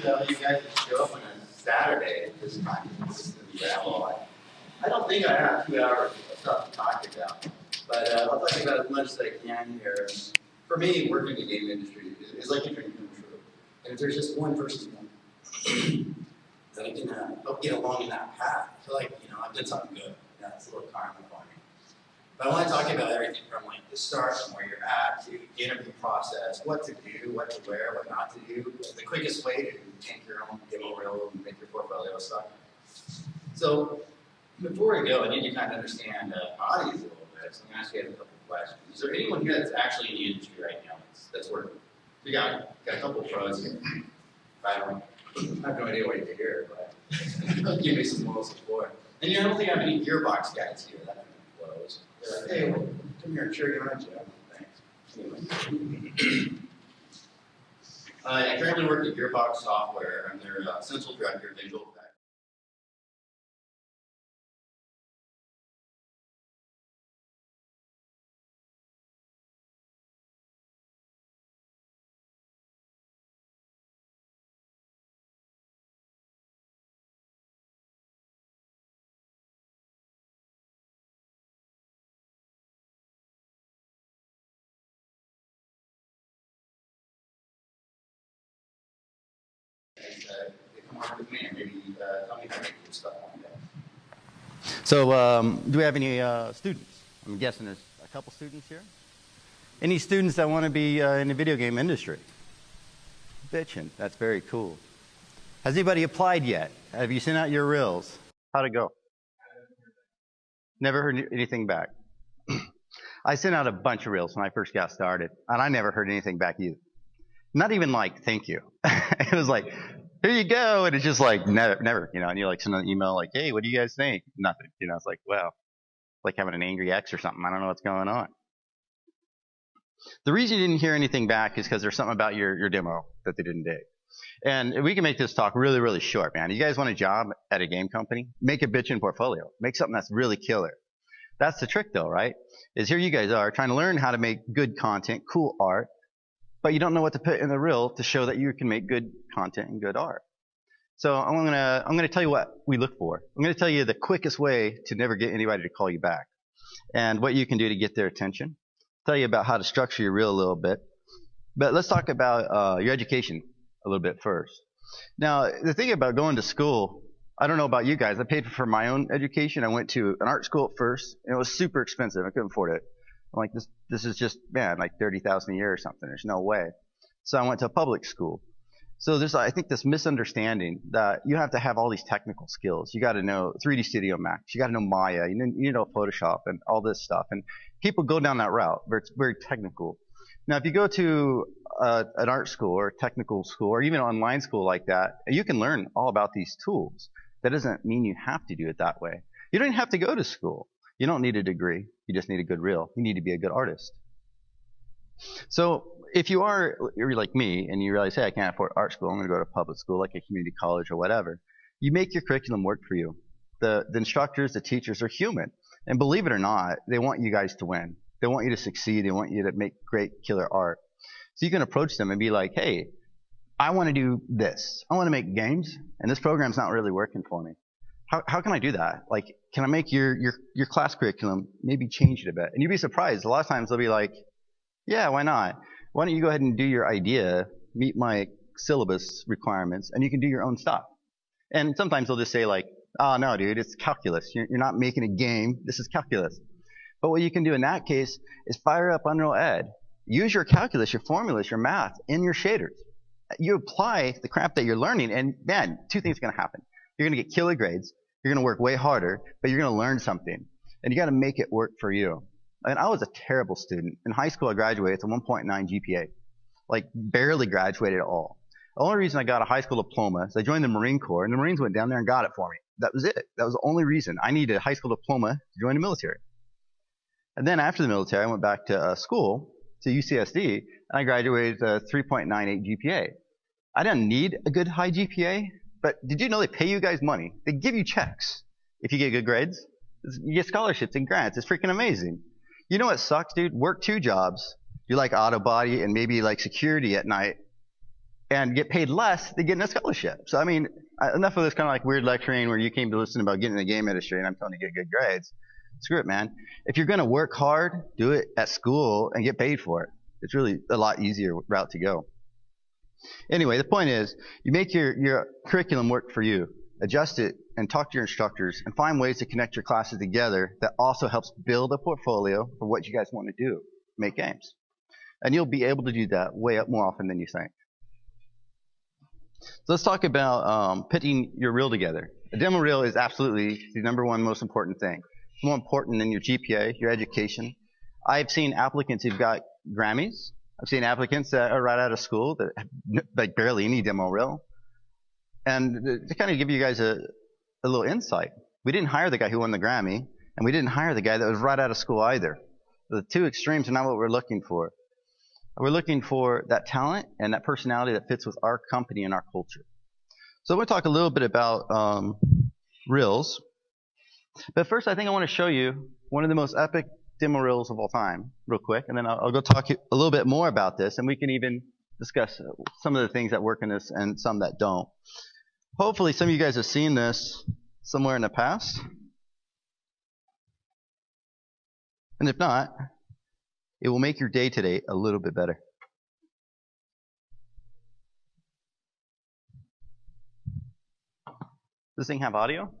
you guys would show up on a Saturday at this time. This is going to be ramble. I don't think I have 2 hours of stuff to talk about, but I'll talk about as much as I can here. For me, working in the game industry is like a dream come true. And if there's just one person that I can help get along in that path, I feel like, I've done something good. It's a little karma for me. But I want to talk about everything from like the start, from where you're at, to the interview process, what to do, what to wear, what not to do, the quickest way to tank your own demo reel and make your portfolio stuff. So before we go, I need to kind of understand audience a little bit. So I'm going to ask you guys a couple of questions. Is there anyone here that's actually in the industry right now that's working? We got a couple of pros here. I have no idea why you're here, but give me some moral support. And I don't think I have any Gearbox guys here. That blows. They're like, hey, well, come here and cheer you on, Joe. Thanks. Anyway. I currently work at Gearbox Software. I'm their Central Director of Visual Effects. They come work with me and maybe tell me how to do stuff one day. So do we have any students? I'm guessing there's a couple students here. Any students that want to be in the video game industry? Bitchin', that's very cool. Has anybody applied yet? Have you sent out your reels? How'd it go? Never heard anything back. I sent out a bunch of reels when I first got started, and I never heard anything back either. Not even like, thank you. It was like, here you go. And it's just like, never, and you like send an email like, hey, what do you guys think? Nothing. It's like, wow, like having an angry ex or something. I don't know what's going on. The reason you didn't hear anything back is because there's something about your demo that they didn't dig. And we can make this talk really, really short, man. You guys want a job at a game company? Make a bitchin' portfolio. Make something that's really killer. That's the trick though, right? Is here you guys are trying to learn how to make good content, cool art, but you don't know what to put in the reel to show that you can make good content and good art. So I'm gonna tell you what we look for. I'm gonna tell you the quickest way to never get anybody to call you back, and what you can do to get their attention. Tell you about how to structure your reel a little bit. But let's talk about your education a little bit first. Now, the thing about going to school, I don't know about you guys. I paid for my own education. I went to an art school at first, and it was super expensive. I couldn't afford it. I'm like, this is just, man, like $30,000 a year or something. There's no way. So I went to a public school. So there's, I think, this misunderstanding that you have to have all these technical skills. You got to know 3D Studio Max. You got to know Maya. You know Photoshop and all this stuff. And people go down that route where it's very technical. Now, if you go to an art school or a technical school or even an online school like that, you can learn all about these tools. That doesn't mean you have to do it that way. You don't even have to go to school. You don't need a degree. You just need a good reel. You need to be a good artist. So if you're like me and you realize, hey, I can't afford art school, I'm going to go to public school like a community college or whatever, you make your curriculum work for you. The instructors, the teachers are human. And believe it or not, they want you guys to win. They want you to succeed. They want you to make great killer art. So you can approach them and be like, hey, I want to do this. I want to make games, and this program's not really working for me. How can I do that? Like, can I make your class curriculum maybe change it a bit? And you'd be surprised. A lot of times they'll be like, yeah, why not? Why don't you go ahead and do your idea, meet my syllabus requirements, and you can do your own stuff. And sometimes they'll just say like, oh, no, dude, it's calculus. You're not making a game. This is calculus. But what you can do in that case is fire up Unreal Ed. Use your calculus, your formulas, your math in your shaders. You apply the crap that you're learning, and man, two things are going to happen. You're going to get killer grades. You're going to work way harder, but you're going to learn something. And you got to make it work for you. And I was a terrible student. In high school, I graduated with a 1.9 GPA. Like, barely graduated at all. The only reason I got a high school diploma is I joined the Marine Corps, and the Marines went down there and got it for me. That was it. That was the only reason. I needed a high school diploma to join the military. And then after the military, I went back to school, to UCSD, and I graduated with a 3.98 GPA. I didn't need a good high GPA, but did you know they pay you guys money? They give you checks if you get good grades. You get scholarships and grants. It's freaking amazing. You know what sucks, dude? Work 2 jobs. You like auto body and maybe like security at night, and get paid less than getting a scholarship. So, I mean, enough of this kind of like weird lecturing where you came to listen about getting in the game industry and I'm telling you to get good grades. Screw it, man. If you're going to work hard, do it at school and get paid for it. It's really a lot easier route to go. Anyway, the point is, you make your curriculum work for you. Adjust it and talk to your instructors and find ways to connect your classes together that also helps build a portfolio for what you guys want to do, make games. And you'll be able to do that way up more often than you think. So let's talk about putting your reel together. A demo reel is absolutely the #1 most important thing. It's more important than your GPA, your education. I've seen applicants who've got Grammys. I've seen applicants that are right out of school that have like barely any demo reel. And to kind of give you guys a little insight, we didn't hire the guy who won the Grammy, and we didn't hire the guy that was right out of school either. The two extremes are not what we're looking for. We're looking for that talent and that personality that fits with our company and our culture. So we'll talk a little bit about reels. But first, I think I want to show you one of the most epic demo reels of all time, real quick, and then I'll go talk a little bit more about this, and we can even discuss some of the things that work in this and some that don't. Hopefully, some of you guys have seen this somewhere in the past. And if not, it will make your day today a little bit better. Does this thing have audio?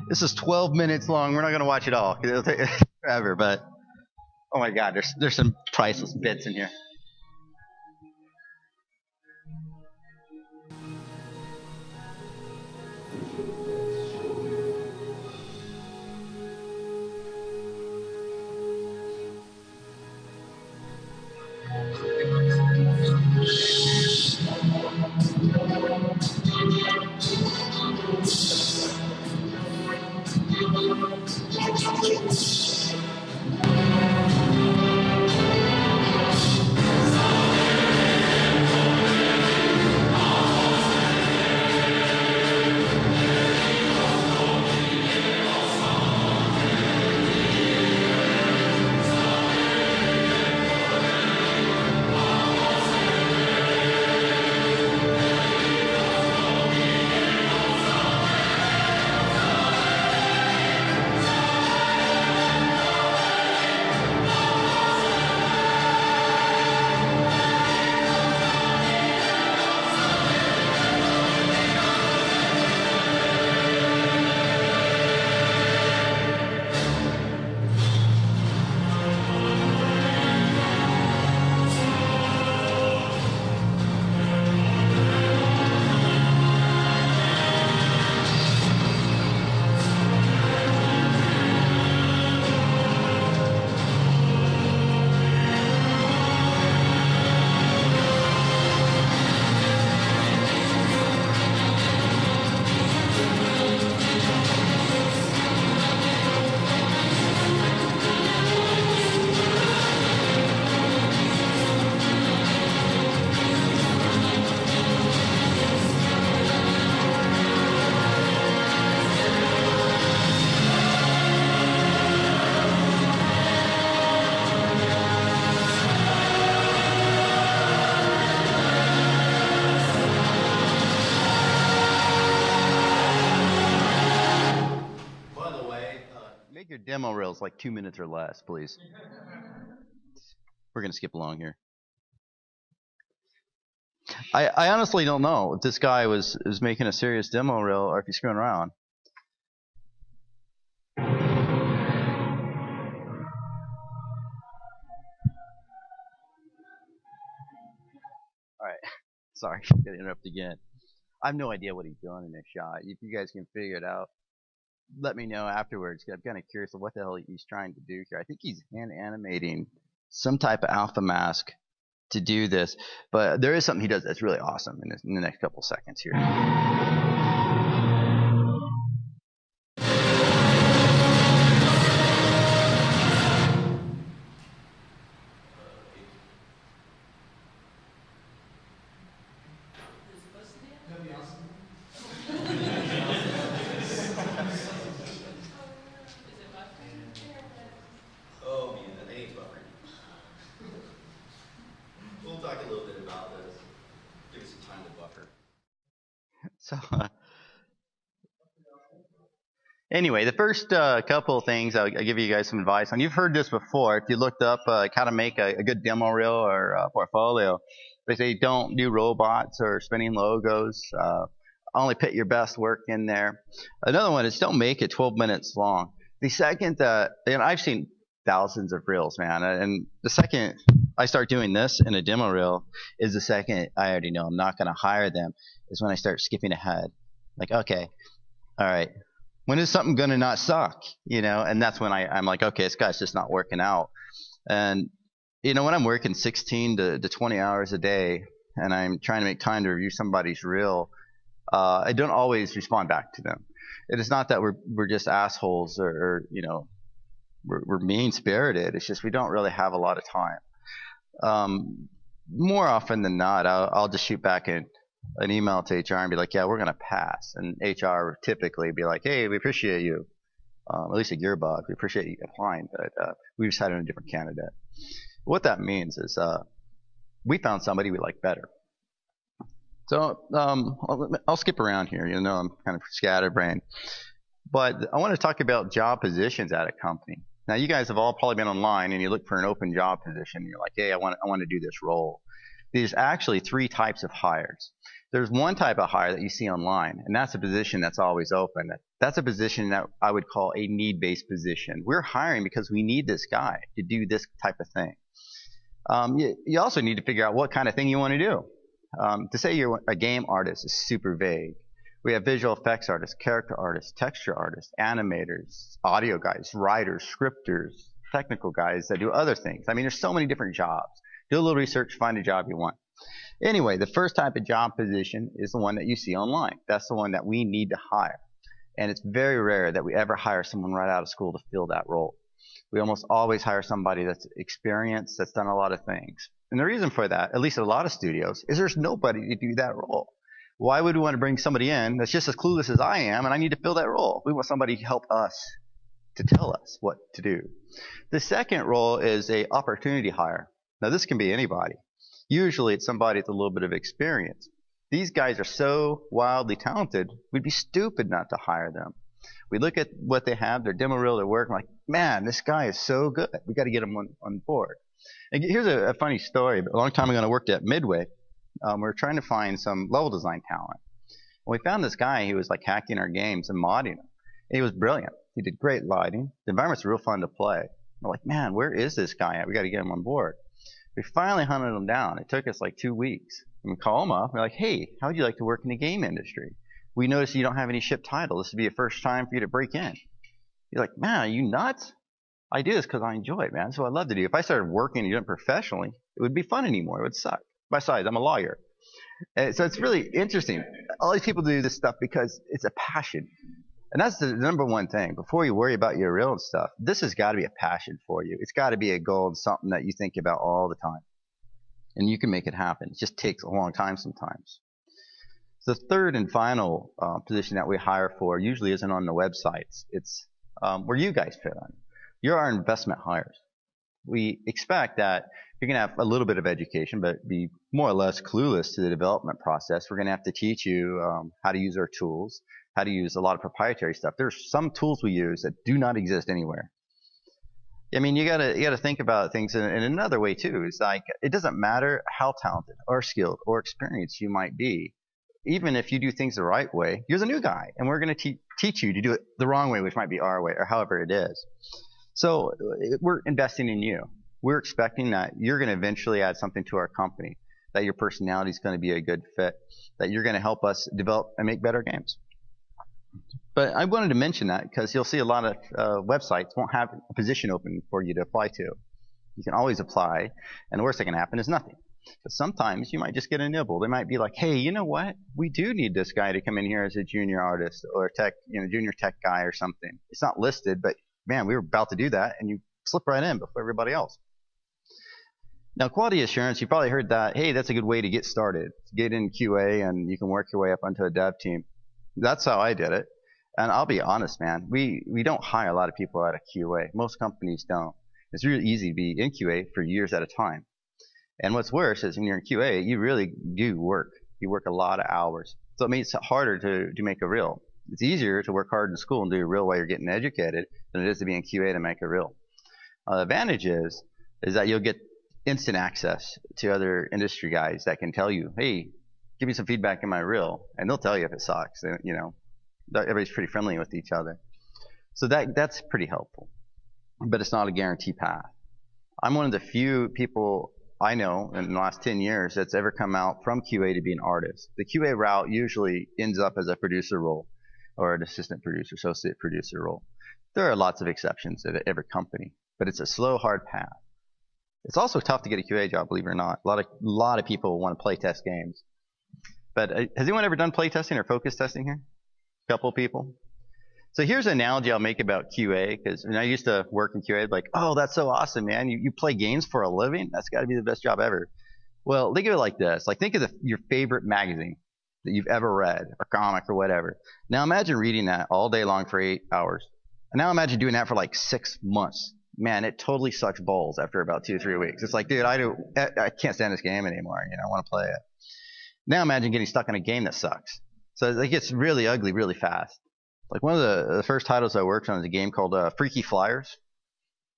This is 12 minutes long. We're not going to watch it all because it'll take forever. But oh my God, there's some priceless bits in here. Your demo reels like 2 minutes or less, please. We're going to skip along here. I honestly don't know if this guy was making a serious demo reel or if he's screwing around. All right. Sorry, I'm going to interrupt again. I have no idea what he's doing in this shot. If you guys can figure it out, let me know afterwards, because I'm kind of curious of what the hell he's trying to do here. I think he's hand animating some type of alpha mask to do this, but there is something he does that's really awesome in the next couple seconds here. So anyway, the first couple of things I'll give you guys some advice on. You've heard this before. If you looked up how to make a good demo reel or portfolio, they say don't do robots or spinning logos. Only put your best work in there. Another one is don't make it 12 minutes long. The second and I've seen thousands of reels, man, and the second I start doing this in a demo reel is the second I already know I'm not going to hire them, is when I start skipping ahead. Like, okay, all right, when is something going to not suck? And that's when I'm like, okay, this guy's just not working out. And, when I'm working 16 to 20 hours a day and I'm trying to make time to review somebody's reel, I don't always respond back to them. It is not that we're just assholes or we're mean-spirited. It's just we don't really have a lot of time. More often than not, I'll just shoot back an email to HR and be like, yeah, we're going to pass. And HR typically be like, hey, we appreciate you. At least at Gearbox, we appreciate you applying, but we decided on a different candidate. What that means is we found somebody we like better. So I'll skip around here. I'm kind of scatterbrained. But I want to talk about job positions at a company. Now, you guys have all probably been online and you look for an open job position. And you're like, hey, I want to do this role. There's actually 3 types of hires. There's one type of hire that you see online, and that's a position that's always open. That's a position that I would call a need-based position. We're hiring because we need this guy to do this type of thing. You also need to figure out what kind of thing you want to do. To say you're a game artist is super vague. We have visual effects artists, character artists, texture artists, animators, audio guys, writers, scripters, technical guys that do other things. I mean, there's so many different jobs. Do a little research, find a job you want. Anyway, the first type of job position is the one that you see online. That's the one that we need to hire. And it's very rare that we ever hire someone right out of school to fill that role. We almost always hire somebody that's experienced, that's done a lot of things. And the reason for that, at least at a lot of studios, is there's nobody to do that role. Why would we want to bring somebody in that's just as clueless as I am and I need to fill that role? We want somebody to help us, to tell us what to do. The second role is a opportunity hire. Now, this can be anybody. Usually it's somebody with a little bit of experience. These guys are so wildly talented, we'd be stupid not to hire them. We look at what they have, their demo reel, their work, and we're like, man, this guy is so good. We got to get him on board. And here's a funny story. A long time ago, I worked at Midway. We were trying to find some level design talent. And we found this guy who was like hacking our games and modding them. He was brilliant. He did great lighting. The environment's real fun to play. We're like, man, where is this guy at? We got to get him on board. We finally hunted him down. It took us like 2 weeks. And we call him up. We're like, hey, how would you like to work in the game industry? We noticed you don't have any ship title. This would be a first time for you to break in. You're like, man, are you nuts? I do this because I enjoy it, man. That's what I love to do. If I started working and doing it professionally, it would be fun anymore. It would suck. Besides, I'm a lawyer. So it's really interesting. All these people do this stuff because it's a passion. And that's the number one thing. Before you worry about your real and stuff, this has got to be a passion for you. It's got to be a goal and something that you think about all the time. And you can make it happen. It just takes a long time sometimes. The third and final position that we hire for usually isn't on the websites. It's where you guys fit on. You're our investment hires. We expect that you're going to have a little bit of education, but be more or less clueless to the development process. We're going to have to teach you how to use our tools, how to use a lot of proprietary stuff. There's some tools we use that do not exist anywhere. I mean, you gotta think about things in another way too. It's like, it doesn't matter how talented or skilled or experienced you might be. Even if you do things the right way, you're the new guy, and we're going to teach you to do it the wrong way, which might be our way, or however it is. So we're investing in you. We're expecting that you're going to eventually add something to our company, that your personality is going to be a good fit, that you're going to help us develop and make better games. But I wanted to mention that because you'll see a lot of websites won't have a position open for you to apply to. You can always apply, and the worst that can happen is nothing. But sometimes you might just get a nibble. They might be like, hey, you know what? We do need this guy to come in here as a junior artist or a tech, junior tech guy or something. It's not listed, but man, we were about to do that, and you slip right in before everybody else. Now, quality assurance, you probably heard that, hey, that's a good way to get started. Get in QA, and you can work your way up onto a dev team. That's how I did it. And I'll be honest, man, we don't hire a lot of people out of QA. Most companies don't. It's really easy to be in QA for years at a time. And what's worse is when you're in QA, you really do work. You work a lot of hours. So it makes it harder to make a reel. It's easier to work hard in school and do a reel while you're getting educated than it is to be in QA to make a reel. The advantage is that you'll get instant access to other industry guys that can tell you, hey, give me some feedback in my reel, and they'll tell you if it sucks. You know, everybody's pretty friendly with each other. So that's pretty helpful, but it's not a guarantee path. I'm one of the few people I know in the last 10 years that's ever come out from QA to be an artist. The QA route usually ends up as a producer role or an assistant producer, associate producer role. There are lots of exceptions at every company, but it's a slow, hard path. It's also tough to get a QA job, believe it or not. A lot of people want to play test games. But has anyone ever done play testing or focus testing here? A couple of people. So here's an analogy I'll make about QA, because when I used to work in QA, I'd be like, oh, that's so awesome, man. You play games for a living? That's got to be the best job ever. Well, think of it like this. Like, think of your favorite magazine that you've ever read, or comic, or whatever. Now imagine reading that all day long for 8 hours. And now imagine doing that for like 6 months. Man, it totally sucks balls after about 2 or 3 weeks. It's like, dude, I can't stand this game anymore. You know, I want to play it. Now imagine getting stuck in a game that sucks. So it gets really ugly really fast. Like one of the first titles I worked on is a game called Freaky Flyers.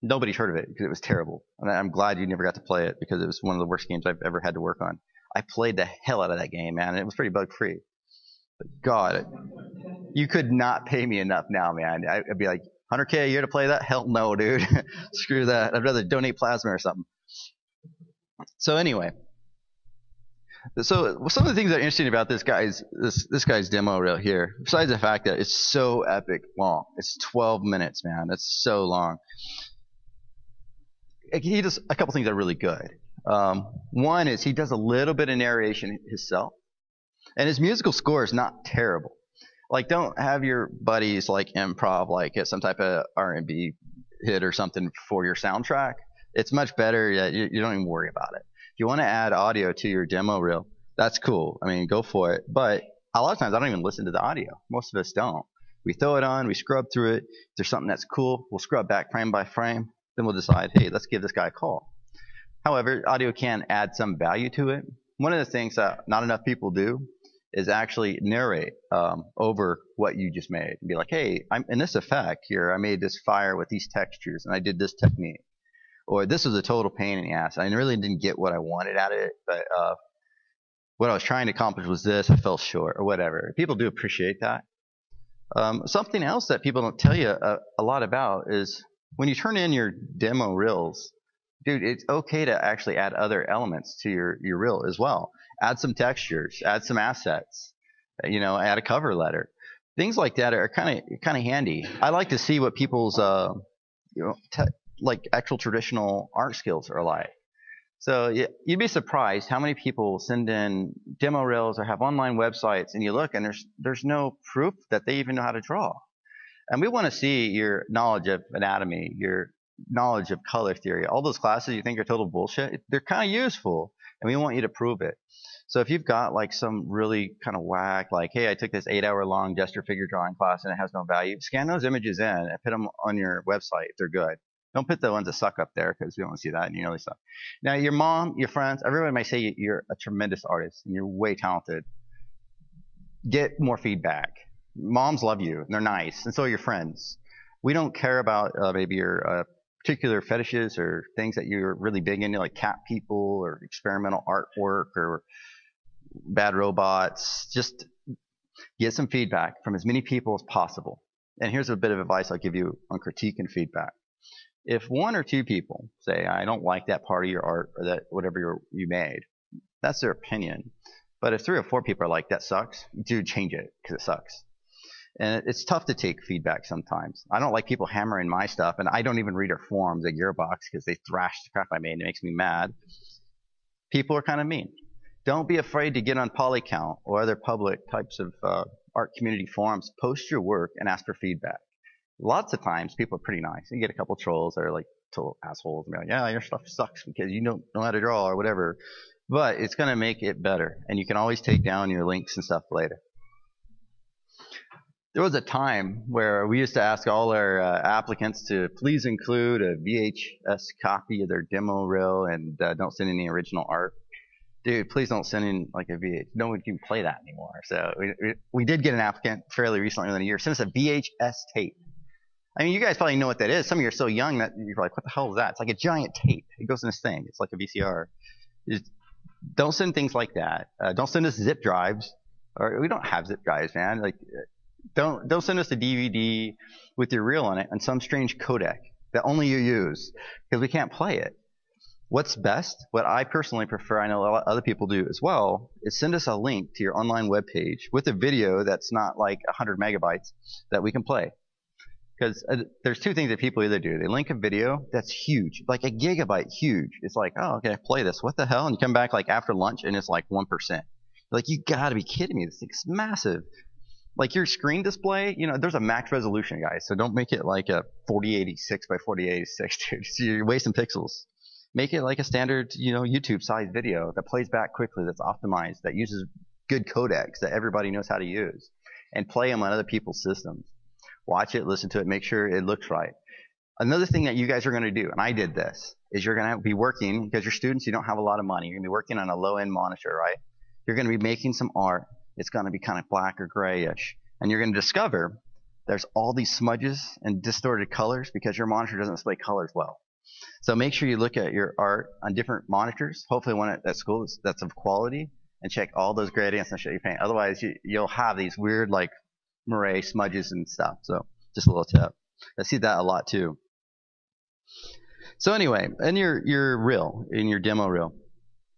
Nobody's heard of it because it was terrible. And I'm glad you never got to play it because it was one of the worst games I've ever had to work on. I played the hell out of that game, man, and it was pretty bug free. But God, you could not pay me enough now, man. I'd be like, 100K a year to play that? Hell no, dude. Screw that. I'd rather donate plasma or something. So anyway. So some of the things that are interesting about this guy's demo reel here, besides the fact that it's so epic long, it's 12 minutes, man. That's so long. He does a couple things that are really good. One is he does a little bit of narration himself, and his musical score is not terrible. Like, don't have your buddies like improv like get some type of R&B hit or something for your soundtrack. It's much better that you don't even worry about it. If you want to add audio to your demo reel, that's cool. I mean, go for it. But a lot of times I don't even listen to the audio. Most of us don't. We throw it on, we scrub through it. If there's something that's cool, we'll scrub back frame by frame. Then we'll decide, hey, let's give this guy a call. However, audio can add some value to it. One of the things that not enough people do is actually narrate over what you just made. And be like, hey, I'm in this effect here, I made this fire with these textures, and I did this technique. Or this was a total pain in the ass. I really didn't get what I wanted out of it, but what I was trying to accomplish was this. I fell short, or whatever. People do appreciate that. Something else that people don't tell you a lot about is when you turn in your demo reels, dude, it's okay to actually add other elements to your reel as well. Add some textures, add some assets, add a cover letter. Things like that are kind of handy. I like to see what people's like actual traditional art skills are like. So you'd be surprised how many people send in demo reels or have online websites, and you look and there's no proof that they even know how to draw. And we want to see your knowledge of anatomy, your knowledge of color theory. All those classes you think are total bullshit, they're kind of useful, and we want you to prove it. So if you've got like some really kind of whack, like, hey, I took this 8-hour-long gesture figure drawing class and it has no value, scan those images in and put them on your website if they're good. Don't put the ones that suck up there because we don't want to see that and you know they suck. Now, your mom, your friends, everybody might say you're a tremendous artist and you're way talented. Get more feedback. Moms love you and they're nice, and so are your friends. We don't care about maybe your particular fetishes or things that you're really big into, like cat people or experimental artwork or bad robots. Just get some feedback from as many people as possible. And here's a bit of advice I'll give you on critique and feedback. If 1 or 2 people say, I don't like that part of your art or that whatever you made, that's their opinion. But if 3 or 4 people are like, that sucks, dude, change it because it sucks. And it's tough to take feedback sometimes. I don't like people hammering my stuff, and I don't even read their forums at Gearbox because they thrash the crap I made and it makes me mad. People are kind of mean. Don't be afraid to get on Polycount or other public types of art community forums. Post your work and ask for feedback. Lots of times people are pretty nice. You get a couple trolls that are like total assholes and be like, yeah, your stuff sucks because you don't know how to draw or whatever. But it's going to make it better, and you can always take down your links and stuff later. There was a time where we used to ask all our applicants to please include a VHS copy of their demo reel and don't send any original art. Dude, please don't send in like a VH. No one can play that anymore. So we did get an applicant fairly recently within a year. Send us a VHS tape. I mean, you guys probably know what that is. Some of you are so young that you're like, what the hell is that? It's like a giant tape. It goes in this thing. It's like a VCR. Don't send things like that. Don't send us zip drives. Or we don't have zip drives, man. Like, don't send us a DVD with your reel on it and some strange codec that only you use because we can't play it. What's best, what I personally prefer, I know a lot of other people do as well, is send us a link to your online web page with a video that's not like 100 megabytes that we can play. Because there's two things that people either do. They link a video that's huge, like a gigabyte huge. It's like, oh, okay, play this. What the hell? And you come back like after lunch and it's like 1%. Like, you gotta be kidding me. This thing's massive. Like your screen display, you know, there's a max resolution, guys. So don't make it like a 4086 by 4086, dude. So you're wasting pixels. Make it like a standard, you know, YouTube-sized video that plays back quickly, that's optimized, that uses good codecs that everybody knows how to use, and play them on other people's systems. Watch it, listen to it, make sure it looks right. Another thing that you guys are going to do, and I did this, is you're going to be working, because you're students, you don't have a lot of money. You're going to be working on a low-end monitor, right? You're going to be making some art. It's going to be kind of black or grayish. And you're going to discover there's all these smudges and distorted colors because your monitor doesn't display colors well. So make sure you look at your art on different monitors, hopefully one at school that's of quality, and check all those gradients and shit you paint. Otherwise, you'll have these weird like moire smudges and stuff. So just a little tip. I see that a lot too. So anyway, in your reel, in your demo reel,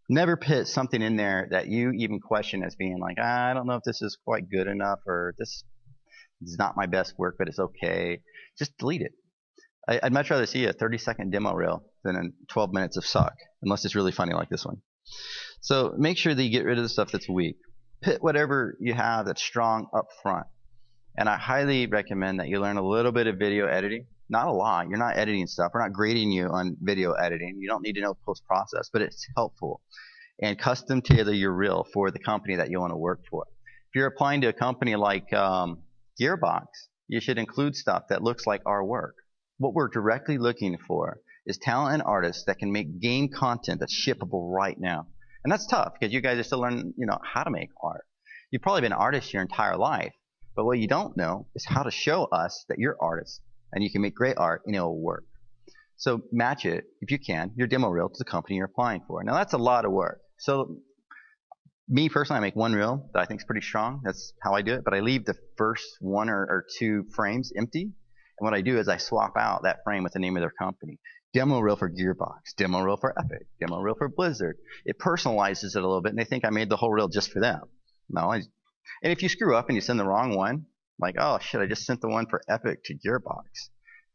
never put something in there that you even question as being like, I don't know if this is quite good enough, or this is not my best work, but it's okay. Just delete it. I'd much rather see a 30-second demo reel than 12 minutes of suck, unless it's really funny like this one. So make sure that you get rid of the stuff that's weak. Put whatever you have that's strong up front. And I highly recommend that you learn a little bit of video editing. Not a lot. You're not editing stuff. We're not grading you on video editing. You don't need to know post-process, but it's helpful. And custom tailor your reel for the company that you want to work for. If you're applying to a company like Gearbox, you should include stuff that looks like our work. What we're directly looking for is talent and artists that can make game content that's shippable right now. And that's tough because you guys are still learning, you know, how to make art. You've probably been an artist your entire life, but what you don't know is how to show us that you're artists and you can make great art and it'll work. So match it, if you can, your demo reel to the company you're applying for. Now that's a lot of work. So me personally, I make one reel that I think is pretty strong. That's how I do it. But I leave the first one or two frames empty. And what I do is I swap out that frame with the name of their company. Demo reel for Gearbox, demo reel for Epic, demo reel for Blizzard. It personalizes it a little bit, and they think I made the whole reel just for them. No, and if you screw up and you send the wrong one, like, oh shit, I just sent the one for Epic to Gearbox.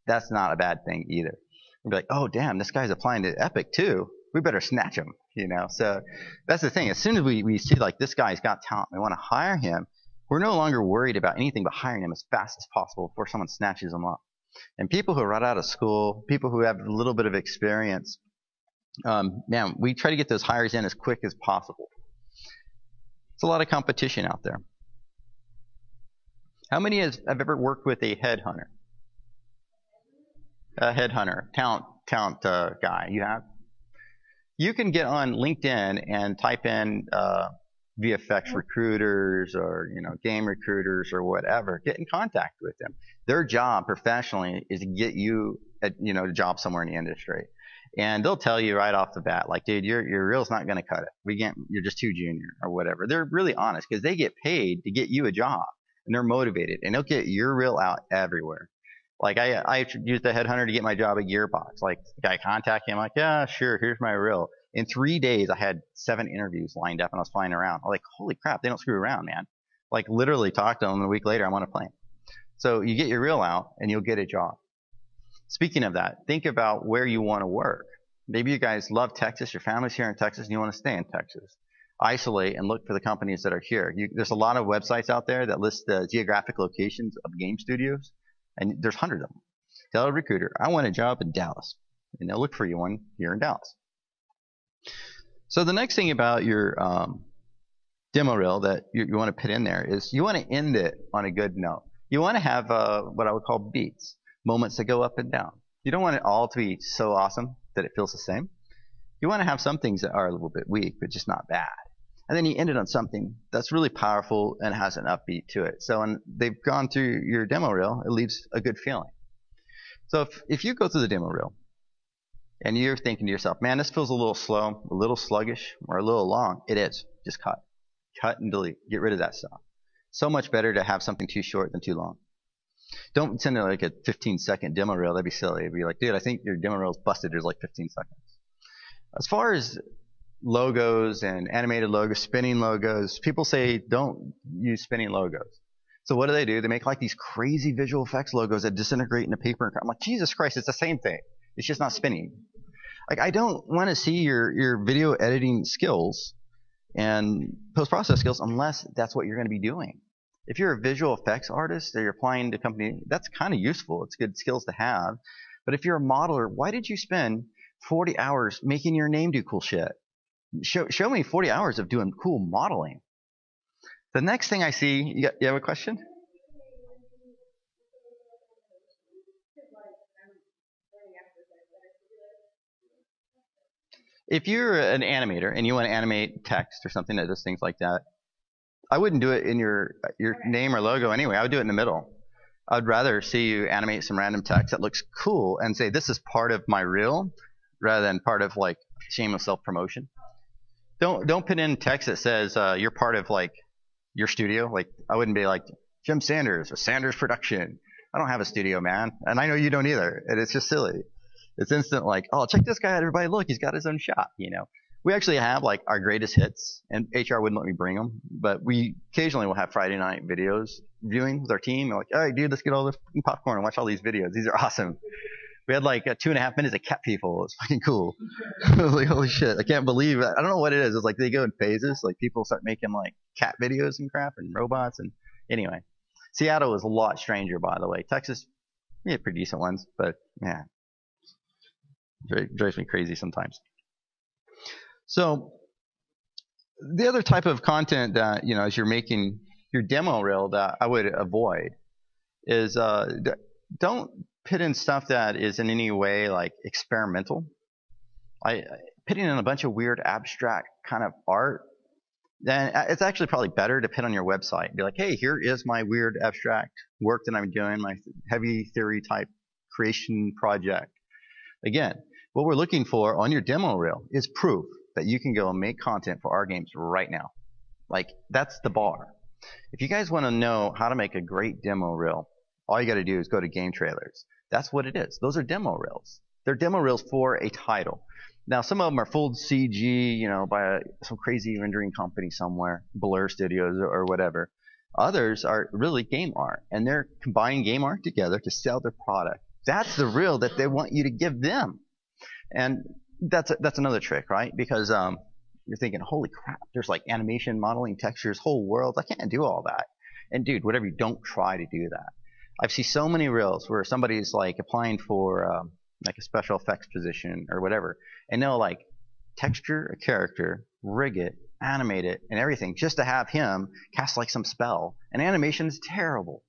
That's not a bad thing either. You'll be like, oh damn, this guy's applying to Epic too. We better snatch him, you know. So that's the thing. As soon as we see like this guy's got talent, we want to hire him. We're no longer worried about anything but hiring him as fast as possible before someone snatches him up. And people who are right out of school, people who have a little bit of experience, man, we try to get those hires in as quick as possible. It's a lot of competition out there. How many have ever worked with a headhunter? A headhunter, talent guy. You have? You can get on LinkedIn and type in VFX recruiters or game recruiters or whatever. Get in contact with them. Their job professionally is to get you a job somewhere in the industry, and they'll tell you right off the bat, like, dude, your reel's not going to cut it. You're just too junior or whatever. They're really honest because they get paid to get you a job, and they're motivated, and they'll get your reel out everywhere. Like I used a headhunter to get my job at Gearbox. Like the guy contacted him, like, yeah, sure, here's my reel. In 3 days, I had 7 interviews lined up, and I was flying around. I'm like, holy crap, they don't screw around, man. Like, literally talked to them, and a week later, I'm on a plane. So you get your reel out, and you'll get a job. Speaking of that, think about where you want to work. Maybe you guys love Texas, your family's here in Texas, and you want to stay in Texas. Isolate and look for the companies that are here. There's a lot of websites out there that list the geographic locations of game studios, and there's hundreds of them. Tell a recruiter, I want a job in Dallas, and they'll look for you one here in Dallas. So the next thing about your demo reel that you want to put in there is you want to end it on a good note. You want to have what I would call beats, moments that go up and down. You don't want it all to be so awesome that it feels the same. You want to have some things that are a little bit weak, but just not bad. And then you end it on something that's really powerful and has an upbeat to it. So when they've gone through your demo reel, it leaves a good feeling. So if you go through the demo reel and you're thinking to yourself, man, this feels a little slow, a little sluggish, or a little long, it is. Just cut. Cut and delete. Get rid of that stuff. So much better to have something too short than too long. Don't send it like a 15-second demo reel. That'd be silly. It'd be like, dude, I think your demo reel's busted. There's like 15 seconds. As far as logos and animated logos, spinning logos, people say don't use spinning logos. So what do? They make like these crazy visual effects logos that disintegrate into paper. I'm like, Jesus Christ, it's the same thing. It's just not spinning. Like, I don't want to see your video editing skills and post-process skills unless that's what you're going to be doing. If you're a visual effects artist or you're applying to a company, that's kind of useful. It's good skills to have. But if you're a modeler, why did you spend 40 hours making your name do cool shit? Show me 40 hours of doing cool modeling. The next thing I see, you have a question? If you're an animator and you want to animate text or something that does things like that, I wouldn't do it in your name or logo anyway. I would do it in the middle. I'd rather see you animate some random text that looks cool and say this is part of my reel rather than part of like shameless self-promotion. Don't put in text that says you're part of like your studio. Like, I wouldn't be like Jim Sanders or Sanders Production. I don't have a studio, man, and I know you don't either. And it's just silly. It's instant like, oh, check this guy out, everybody. Look, he's got his own shop. You know, we actually have like our greatest hits, and HR wouldn't let me bring them, but we occasionally will have Friday night videos viewing with our team. We're like, all right, dude, let's get all this popcorn and watch all these videos. These are awesome. We had like 2.5 minutes of cat people. It's fucking cool. I was like, holy shit, I can't believe it. I don't know what it is. It's like they go in phases. Like people start making like cat videos and crap and robots. And anyway, Seattle is a lot stranger, by the way. Texas, we had pretty decent ones, but yeah, drives me crazy sometimes. So the other type of content that, you know, as you're making your demo reel that I would avoid is don't put in stuff that is in any way like experimental. Putting in a bunch of weird abstract kind of art, then it's actually probably better to put on your website. Be like, hey, here is my weird abstract work that I'm doing, my heavy theory type creation project. Again, what we're looking for on your demo reel is proof that you can go and make content for our games right now. Like, that's the bar. If you guys want to know how to make a great demo reel, all you got to do is go to game trailers. That's what it is. Those are demo reels. They're demo reels for a title. Now, some of them are full CG, you know, by some crazy rendering company somewhere, Blur Studios or whatever. Others are really game art, and they're combining game art together to sell their product. That's the reel that they want you to give them. And that's another trick, right? Because you're thinking, holy crap, there's like animation, modeling, textures, whole worlds. I can't do all that. And dude, whatever, you don't try to do that. I've seen so many reels where somebody's like applying for like a special effects position or whatever, and they'll like texture a character, rig it, animate it, and everything just to have him cast like some spell. And animation is terrible.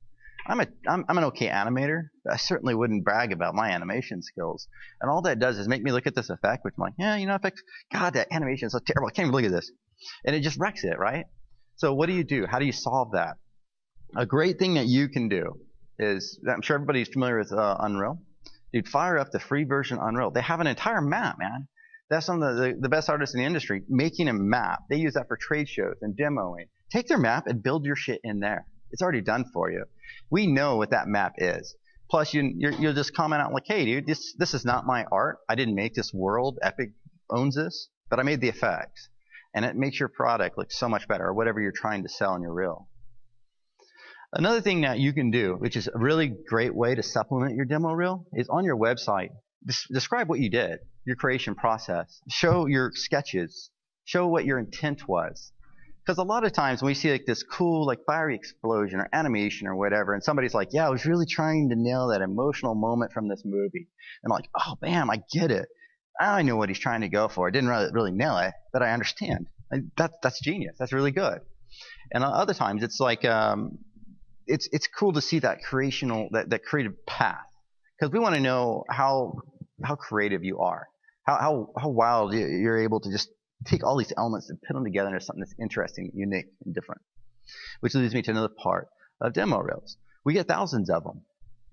I'm an okay animator, but I certainly wouldn't brag about my animation skills. And all that does is make me look at this effect, which I'm like, yeah, you know, effects, God, that animation is so terrible. I can't even look at this. And it just wrecks it, right? So what do? How do you solve that? A great thing that you can do is, I'm sure everybody's familiar with Unreal. Dude, fire up the free version Unreal. They have an entire map, man. That's some of the best artists in the industry making a map. They use that for trade shows and demoing. Take their map and build your shit in there. It's already done for you. We know what that map is. Plus, you'll just comment out like, hey, dude, this is not my art. I didn't make this world. Epic owns this, but I made the effects. And it makes your product look so much better, or whatever you're trying to sell in your reel. Another thing that you can do, which is a really great way to supplement your demo reel, is on your website, describe what you did, your creation process. Show your sketches. Show what your intent was. Because a lot of times when we see like this cool like fiery explosion or animation or whatever, and somebody's like, yeah, I was really trying to nail that emotional moment from this movie. And I'm like, oh, bam, I get it. I know what he's trying to go for. I didn't really nail it, but I understand. That's genius. That's really good. And other times it's like, it's cool to see that that creative path, because we want to know how creative you are, How wild you're able to just take all these elements and put them together into something that's interesting, unique, and different. Which leads me to another part of demo reels. We get thousands of them.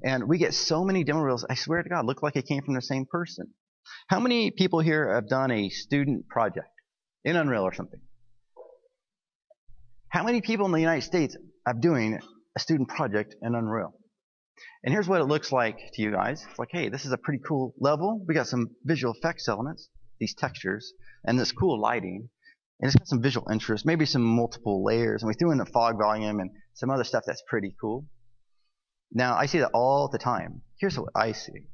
And we get so many demo reels, I swear to God, look like it came from the same person. How many people here have done a student project in Unreal or something? How many people in the United States are doing a student project in Unreal? And here's what it looks like to you guys. It's like, hey, this is a pretty cool level. We got some visual effects elements, these textures, and this cool lighting. And it's got some visual interest, maybe some multiple layers. And we threw in the fog volume and some other stuff that's pretty cool. Now, I see that all the time. Here's what I see.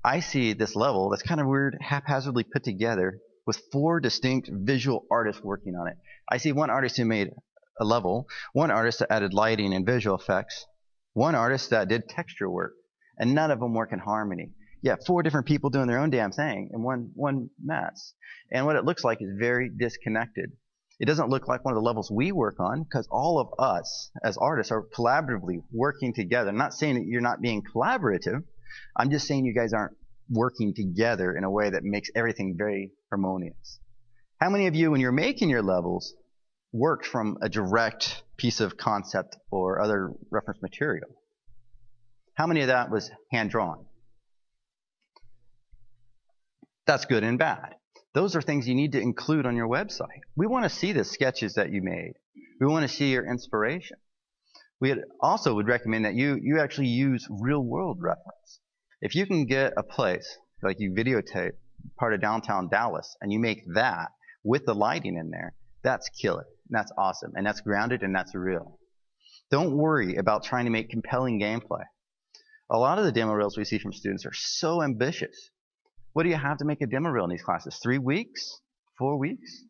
I see this level that's kind of weird, haphazardly put together with 4 distinct visual artists working on it. I see one artist who made a level, one artist that added lighting and visual effects, one artist that did texture work, and none of them work in harmony. Yeah, 4 different people doing their own damn thing in one mess. And what it looks like is very disconnected. It doesn't look like one of the levels we work on because all of us as artists are collaboratively working together. I'm not saying that you're not being collaborative. I'm just saying you guys aren't working together in a way that makes everything very harmonious. How many of you, when you're making your levels, worked from a direct piece of concept or other reference material? How many of that was hand-drawn? That's good and bad. Those are things you need to include on your website. We want to see the sketches that you made. We want to see your inspiration. We also would recommend that you actually use real-world reference. If you can get a place, like you videotape part of downtown Dallas, and you make that with the lighting in there, that's killer. And that's awesome. And that's grounded and that's real. Don't worry about trying to make compelling gameplay. A lot of the demo reels we see from students are so ambitious. What do you have to make a demo reel in these classes? 3 weeks? 4 weeks?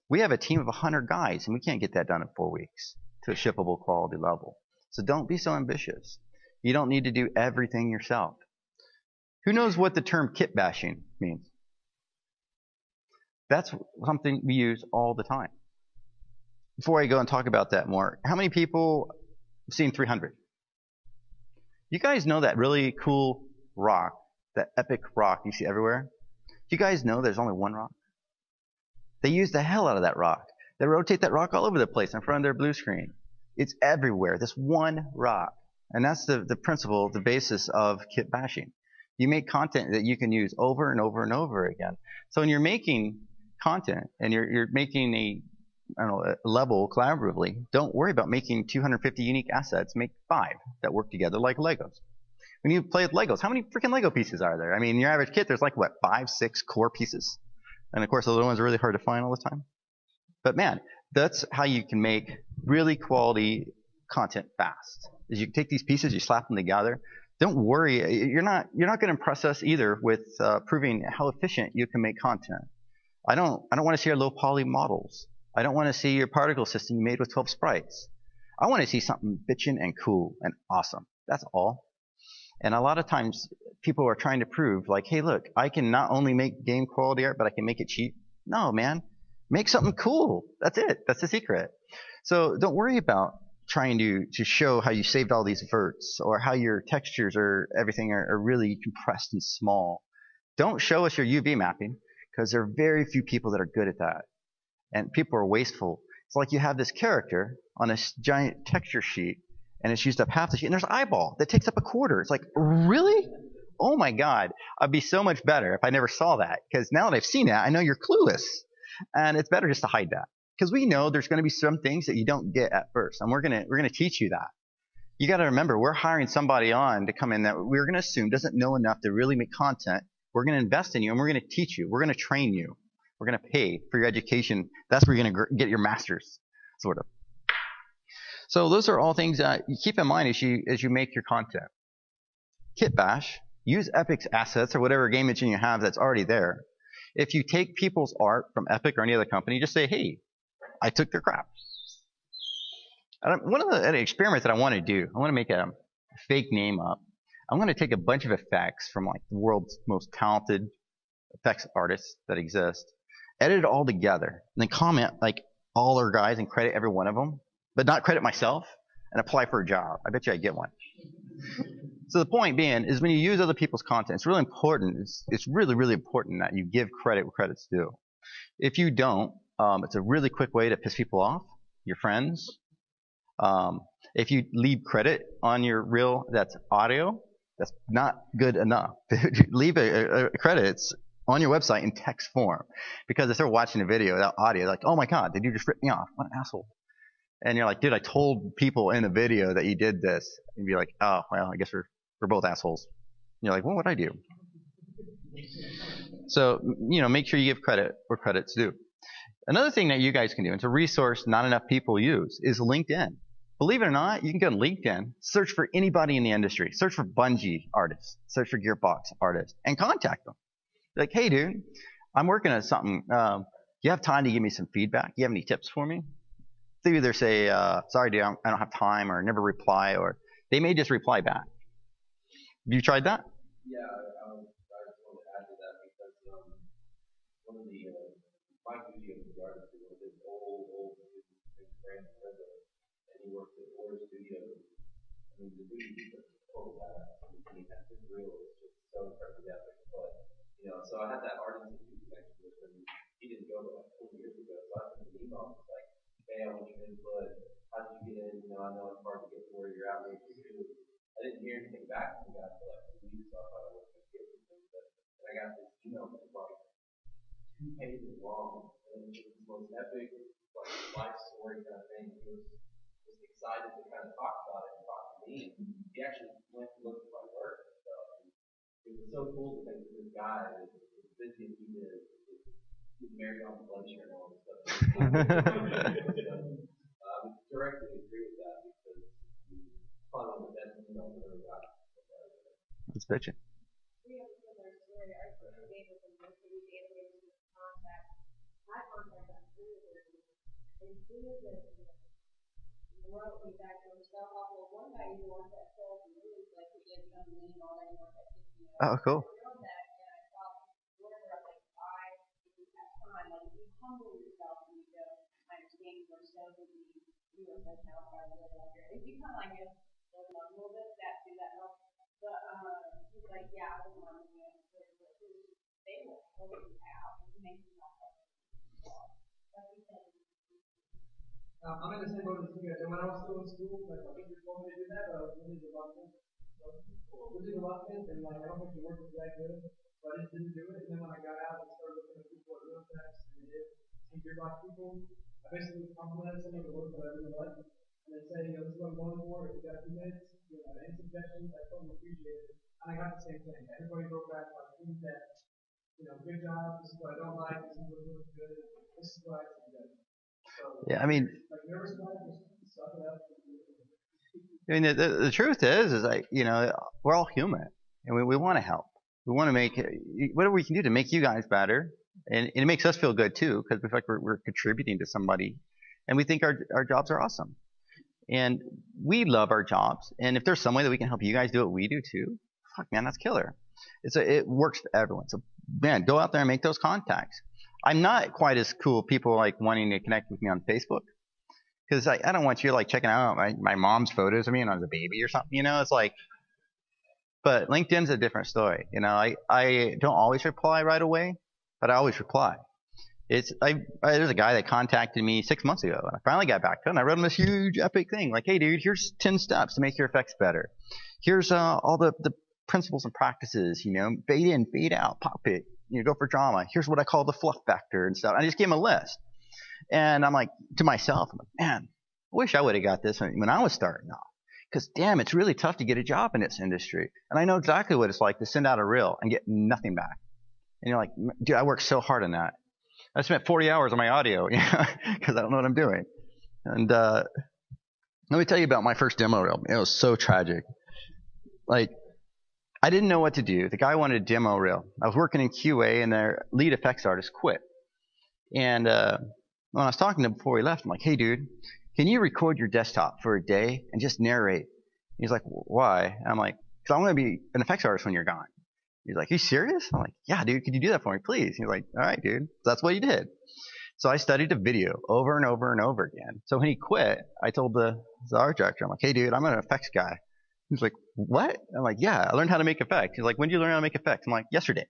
We have a team of 100 guys, and we can't get that done in 4 weeks to a shippable quality level. So don't be so ambitious. You don't need to do everything yourself. Who knows what the term kit bashing means? That's something we use all the time. Before I go and talk about that more, how many people have seen 300? You guys know that really cool rock, that epic rock you see everywhere? Do you guys know there's only one rock? They use the hell out of that rock. They rotate that rock all over the place in front of their blue screen. It's everywhere, this one rock. And that's the principle, the basis of kit bashing. You make content that you can use over and over and over again. So when you're making content and you're making a level collaboratively, don't worry about making 250 unique assets. Make 5 that work together like Legos. When you play with Legos, how many freaking Lego pieces are there? I mean, in your average kit, there's like, what, 5, 6 core pieces? And of course, the little ones are really hard to find all the time. But man, that's how you can make really quality content fast. Is you take these pieces, you slap them together. Don't worry, you're not going to impress us either with proving how efficient you can make content. I don't want to see your low poly models. I don't want to see your particle system you made with 12 sprites. I want to see something bitchin' and cool and awesome. That's all. And a lot of times people are trying to prove like, hey, look, I can not only make game quality art, but I can make it cheap. No, man. Make something cool. That's it. That's the secret. So don't worry about trying to show how you saved all these verts or how your textures or everything are really compressed and small. Don't show us your UV mapping because there are very few people that are good at that. And people are wasteful. It's like you have this character on a giant texture sheet and it's used up half the sheet and there's an eyeball that takes up a quarter. It's like, really? Oh my God. I'd be so much better if I never saw that because now that I've seen it, I know you're clueless. And it's better just to hide that. Because we know there's going to be some things that you don't get at first. And we're going to teach you that. You got to remember, we're hiring somebody on to come in that we're going to assume doesn't know enough to really make content. We're going to invest in you and we're going to teach you. We're going to train you. We're going to pay for your education. That's where you're going to get your master's, sort of. So those are all things that you keep in mind as you make your content. Kit bash. Use Epic's assets or whatever game engine you have that's already there. If you take people's art from Epic or any other company, just say, hey, I took their crap. One of the experiments that I want to do, I want to make a fake name up. I'm going to take a bunch of effects from like the world's most talented effects artists that exist, edit it all together, and then comment like all our guys and credit every one of them, but not credit myself, and apply for a job. I bet you I get one. So the point being is when you use other people's content, it's really important. It's really, really important that you give credit where credit's due. If you don't, it's a really quick way to piss people off, your friends. If you leave credit on your reel that's audio, that's not good enough. Leave a credits on your website in text form. Because if they're watching a video without audio, they're like, oh my God, did you just rip me off? What an asshole. And you're like, dude, I told people in the video that you did this. And you'd be like, oh, well, I guess we're both assholes. And you're like, well, what'd I do? So, make sure you give credit where credit's due. Another thing that you guys can do, and it's a resource not enough people use, is LinkedIn. Believe it or not, you can go to LinkedIn, search for anybody in the industry, search for Bungie artists, search for Gearbox artists, and contact them. Like, hey, dude, I'm working on something. You have time to give me some feedback? You have any tips for me? They either say, sorry, dude, I don't have time, or never reply, or they may just reply back. Have you tried that? Yeah, I was going to add to that because one of the my duty of the artist was this old brand and he worked at Order Studios. I mean, the dude is total badass. I mean, that's just real. It's just so incredibly epic. But so I had that artist connection with him. He didn't go to like 20 years ago, so I sent him an email. It's like, hey, I want your input. How did you get in? I know it's hard to get to where you're at. I didn't hear anything back from the guy for like 2 weeks, so I thought I was going to get something. But I got this email that was like 2 pages long, and it was the most epic, like life story kind of thing. He was just excited to kind of talk about it and talk to me. He actually went to look at my work and stuff. And it was so cool to think that this guy, as busy as he is, he's married on the blood sugar and all this stuff. I would directly agree with that because probably one of the best emails I've ever got. Let's pitch it. We have a similar story. Our social media was most of these aliens with contact. My contact got through with it. And as soon as it wrote me back to himself, well, one guy even wants that soul from you, like he did come lean all that, he wants that 15 hours. Oh, cool. I wrote that, and I thought, whatever, I was like, if you have time, like, if you humble yourself and you go, I understand you are so busy, you are so talented, I really love your, if you kind of like just slow down a little bit, that helps. But he's like, yeah, I don't want to do it. They will hold you out and make you not happy. I'm in the same boat as you guys. And when I was still in school, like I think you told me to do that, but I was really reluctant. And like I don't think the work was that good, but I just didn't do it. And then when I got out and started looking at people at real tax and did some Gearbox people, I basically complimented some of the work that I really liked. And then say, this is what I'm going for. If you got 2 minutes, any suggestions, I totally appreciate it. And I got the same thing. Everybody wrote back like things that, good job, this is what I don't like, this is what looks good, this is what I suggest. So, Yeah, I mean, like nervous about it, just suck it up. I mean, the truth is like, we're all human, and we want to help. We want to make whatever we can do to make you guys better, and it makes us feel good too, because we feel like we're contributing to somebody, and we think our jobs are awesome. And we love our jobs. And if there's some way that we can help you guys do what we do too, fuck, man, that's killer. It works for everyone. So, man, go out there and make those contacts. I'm not quite as cool people like wanting to connect with me on Facebook. Because I don't want you like checking out my mom's photos of me when I was a baby or something. It's like, but LinkedIn's a different story. I don't always reply right away, but I always reply. There's a guy that contacted me 6 months ago, and I finally got back to him. I wrote him this huge epic thing, like, hey, dude, here's 10 steps to make your effects better. Here's all the principles and practices, fade in, fade out, pop it, go for drama. Here's what I call the fluff factor and stuff. I just gave him a list. And I'm like, to myself, man, I wish I would have got this when I was starting off. Because, damn, it's really tough to get a job in this industry. And I know exactly what it's like to send out a reel and get nothing back. And you're like, dude, I worked so hard on that. I spent 40 hours on my audio because I don't know what I'm doing. And let me tell you about my first demo reel. It was so tragic. Like, I didn't know what to do. The guy wanted a demo reel. I was working in QA, and their lead effects artist quit. And when I was talking to him before he left, I'm like, hey, dude, can you record your desktop for a day and just narrate? He's like, why? And I'm like, because I want to be an effects artist when you're gone. He's like, you serious? I'm like, yeah, dude, could you do that for me, please? He's like, all right, dude. So that's what he did. So I studied the video over and over and over again. So when he quit, I told the art director, I'm like, hey, dude, I'm an effects guy. He's like, what? I'm like, yeah, I learned how to make effects. He's like, when did you learn how to make effects? I'm like, yesterday.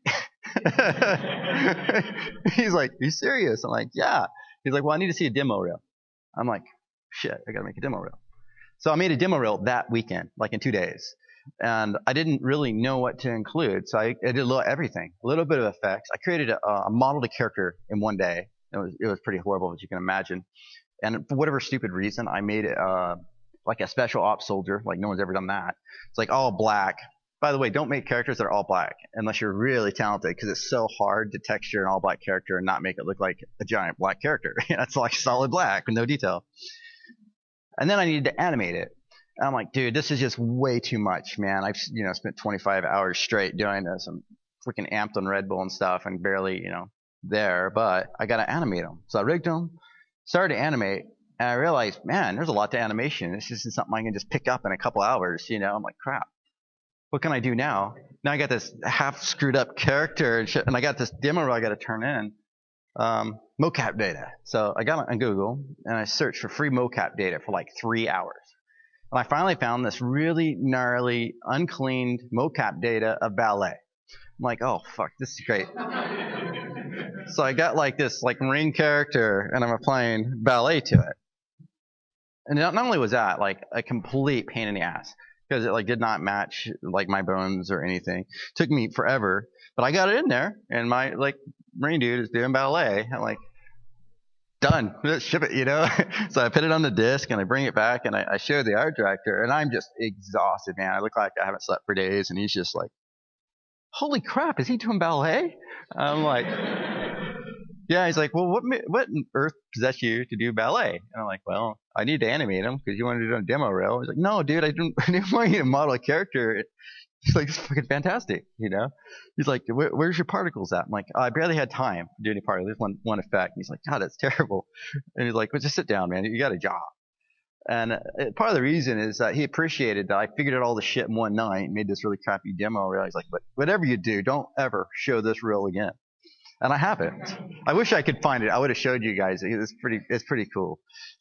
He's like, are you serious? I'm like, yeah. He's like, well, I need to see a demo reel. I'm like, shit, I gotta make a demo reel. So I made a demo reel that weekend, like in 2 days. And I didn't really know what to include. So I did a little everything, a little bit of effects. I created a model to character in 1 day. It was pretty horrible, as you can imagine. And for whatever stupid reason, I made it like a special ops soldier. Like no one's ever done that. It's like all black. By the way, don't make characters that are all black unless you're really talented, because it's so hard to texture an all black character and not make it look like a giant black character. It's like solid black with no detail. And then I needed to animate it. And I'm like, dude, this is just way too much, man. I've spent 25 hours straight doing this. I'm freaking amped on Red Bull and stuff and barely, there, but I got to animate them. So I rigged them, started to animate, and I realized, man, there's a lot to animation. This isn't something I can just pick up in a couple hours, I'm like, crap. What can I do now? Now I got this half screwed up character and shit, and I got this demo reel I got to turn in. Mocap data. So I got on Google and I searched for free mocap data for like 3 hours. And I finally found this really gnarly, uncleaned mocap data of ballet. I'm like, oh fuck, this is great. So I got like this like Marine character and I'm applying ballet to it. And not only was that like a complete pain in the ass, because it like did not match like my bones or anything. Took me forever, but I got it in there, and my like Marine dude is doing ballet. I'm like, done. Let's ship it, So I put it on the disc and I bring it back and I show the art director, and I'm just exhausted, man. I look like I haven't slept for days, and he's just like, holy crap, is he doing ballet? I'm like, yeah. He's like, well, what on earth possessed you to do ballet? And I'm like, well, I need to animate him because you wanted to do a demo reel. He's like, no, dude, I didn't want you to model a character. He's like, it's fucking fantastic, He's like, where's your particles at? I'm like, I barely had time to do any particles. There's one effect. And he's like, God, that's terrible. And he's like, well, just sit down, man. You got a job. And part of the reason is that he appreciated that I figured out all the shit in one night and made this really crappy demo reel. He's like, but whatever you do, don't ever show this reel again. And I haven't. I wish I could find it. I would have showed you guys. It's pretty cool.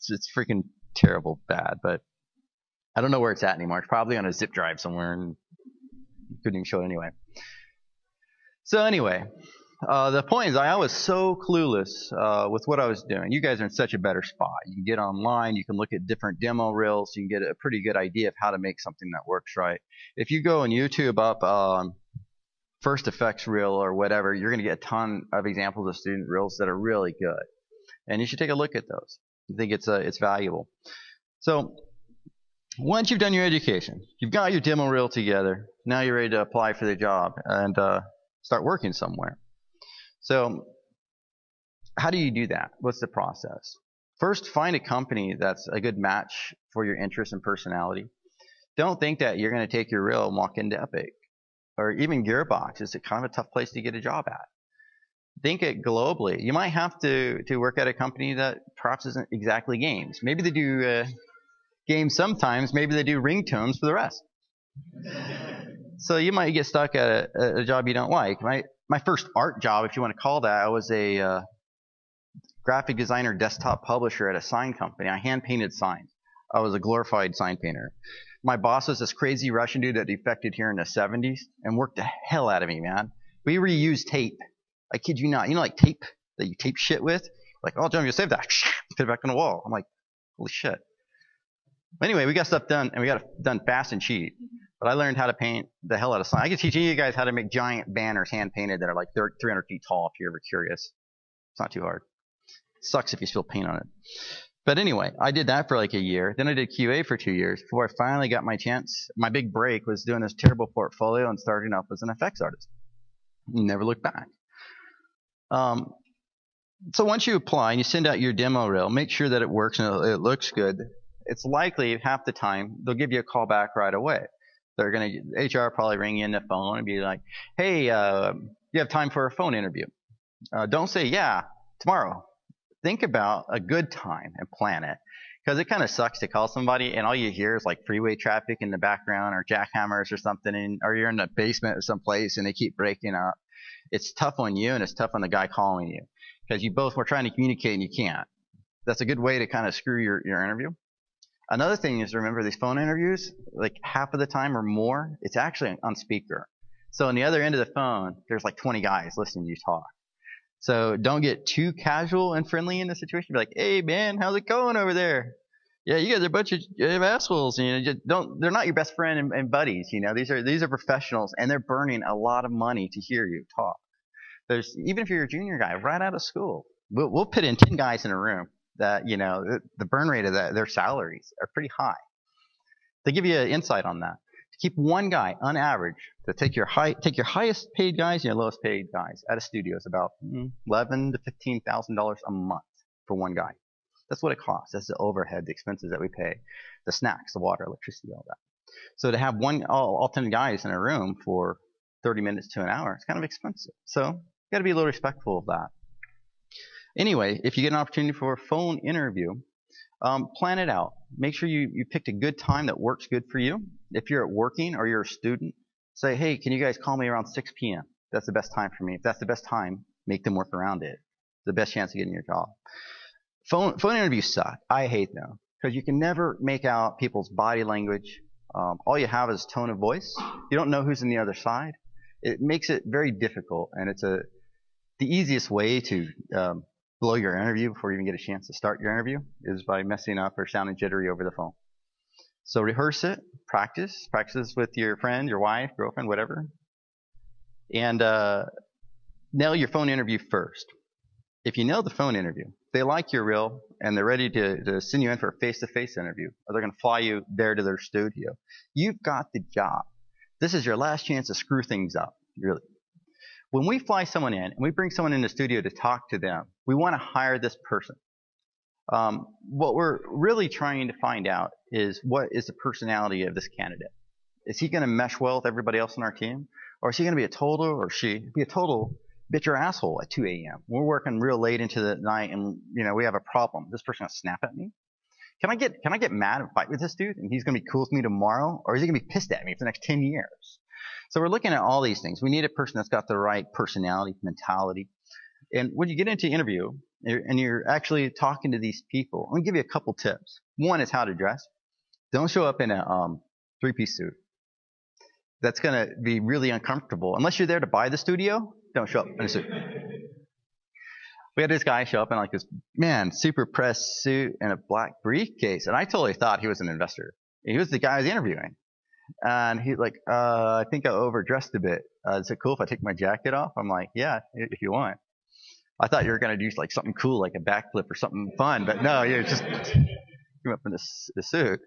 It's freaking terrible bad, but I don't know where it's at anymore. It's probably on a zip drive somewhere, and couldn't even show it anyway. So anyway, the point is I was so clueless with what I was doing. You guys are in such a better spot. You can get online. You can look at different demo reels. You can get a pretty good idea of how to make something that works right. If you go on YouTube up First Effects reel or whatever, you're going to get a ton of examples of student reels that are really good. And you should take a look at those. I think it's valuable. So once you've done your education, you've got your demo reel together, now you're ready to apply for the job and start working somewhere. So how do you do that? What's the process? First, find a company that's a good match for your interest and personality. Don't think that you're going to take your reel and walk into Epic or even Gearbox. It's kind of a tough place to get a job at. Think it globally. You might have to work at a company that perhaps isn't exactly games. Maybe they do games sometimes. Maybe they do ringtones for the rest. So you might get stuck at a job you don't like. My first art job, if you want to call that, I was a graphic designer, desktop publisher at a sign company. I hand painted signs. I was a glorified sign painter. My boss was this crazy Russian dude that defected here in the 70s and worked the hell out of me, man. We reused tape. I kid you not. Like tape that you tape shit with? Like, oh, John, you save that. Put it back on the wall. I'm like, holy shit. Anyway, we got stuff done, and we got it done fast and cheap. But I learned how to paint the hell out of signs. I can teach you guys how to make giant banners hand-painted that are like 300 feet tall if you're ever curious. It's not too hard. It sucks if you spill paint on it. But anyway, I did that for like a year. Then I did QA for 2 years before I finally got my chance. My big break was doing this terrible portfolio and starting up as an effects artist. Never looked back. So once you apply and you send out your demo reel, make sure that it works and it looks good. It's likely half the time they'll give you a call back right away. They're going to, HR probably ring you in the phone and be like, hey, you have time for a phone interview. Don't say, yeah, tomorrow. Think about a good time and plan it. Because it kind of sucks to call somebody and all you hear is like freeway traffic in the background or jackhammers or something, or you're in the basement of some place and they keep breaking up. It's tough on you and it's tough on the guy calling you. Because you both were trying to communicate and you can't. That's a good way to kind of screw your interview. Another thing is, remember these phone interviews, like half of the time or more, it's actually on speaker. So on the other end of the phone, there's like 20 guys listening to you talk. So don't get too casual and friendly in the situation. Be like, hey man, how's it going over there? Yeah, you guys are a bunch of assholes. You know, just they're not your best friend and buddies. You know, these are professionals, and they're burning a lot of money to hear you talk. Even if you're a junior guy right out of school, we'll put in 10 guys in a room that, you know, the burn rate of their salaries are pretty high. To give you an insight on that, to keep one guy on average, to take your highest paid guys and your lowest paid guys at a studio is about $11,000 to $15,000 a month for one guy. That's what it costs. That's the overhead, the expenses that we pay, the snacks, the water, electricity, all that. So to have all 10 guys in a room for 30 minutes to an hour, it's kind of expensive. So you got to be a little respectful of that. Anyway, if you get an opportunity for a phone interview, plan it out. Make sure you picked a good time that works good for you. If you're working or you're a student, say, hey, can you guys call me around 6 p.m.? That's the best time for me. If that's the best time, make them work around it. The best chance of getting your job. Phone interviews suck. I hate them because you can never make out people's body language. All you have is tone of voice. You don't know who's on the other side. It makes it very difficult, and it's the easiest way to blow your interview before you even get a chance to start your interview is by messing up or sounding jittery over the phone. So rehearse it, practice with your friend, your wife, girlfriend, whatever, and nail your phone interview first. If you nail the phone interview, they like your reel and they're ready to send you in for a face-to-face interview, or they're going to fly you there to their studio. You've got the job. This is your last chance to screw things up, really. When we fly someone in and we bring someone in the studio to talk to them, we want to hire this person. What we're really trying to find out is what is the personality of this candidate. Is he going to mesh well with everybody else on our team? Or is he going to be a total, or she be a total bitch or asshole at 2 a.m. We're working real late into the night and, you know, we have a problem. This person going to snap at me? Can I get mad and fight with this dude and he's going to be cool with me tomorrow? Or is he going to be pissed at me for the next 10 years? So we're looking at all these things. We need a person that's got the right personality, mentality. And when you get into interview and you're actually talking to these people, I'm going to give you a couple tips. One is how to dress. Don't show up in a three-piece suit. That's going to be really uncomfortable. Unless you're there to buy the studio, don't show up in a suit. We had this guy show up in like this, super pressed suit and a black briefcase. And I totally thought he was an investor. He was the guy I was interviewing. And he's like, I think I overdressed a bit. Is it cool if I take my jacket off? I'm like, yeah, if you want. I thought you were going to do like something cool, like a backflip or something fun. But no, you just came up in this suit.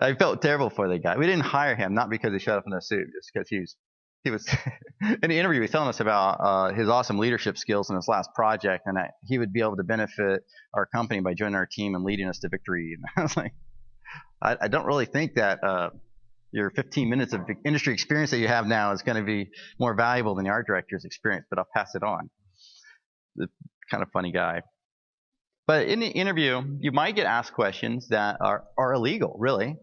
I felt terrible for the guy. We didn't hire him, not because he showed up in a suit, just because he was in the interview, he was telling us about his awesome leadership skills in his last project, and that he would be able to benefit our company by joining our team and leading us to victory. And I was like, I don't really think that your 15 minutes of industry experience that you have now is going to be more valuable than the art director's experience, but I'll pass it on. The kind of funny guy. But in the interview, you might get asked questions that are illegal, really.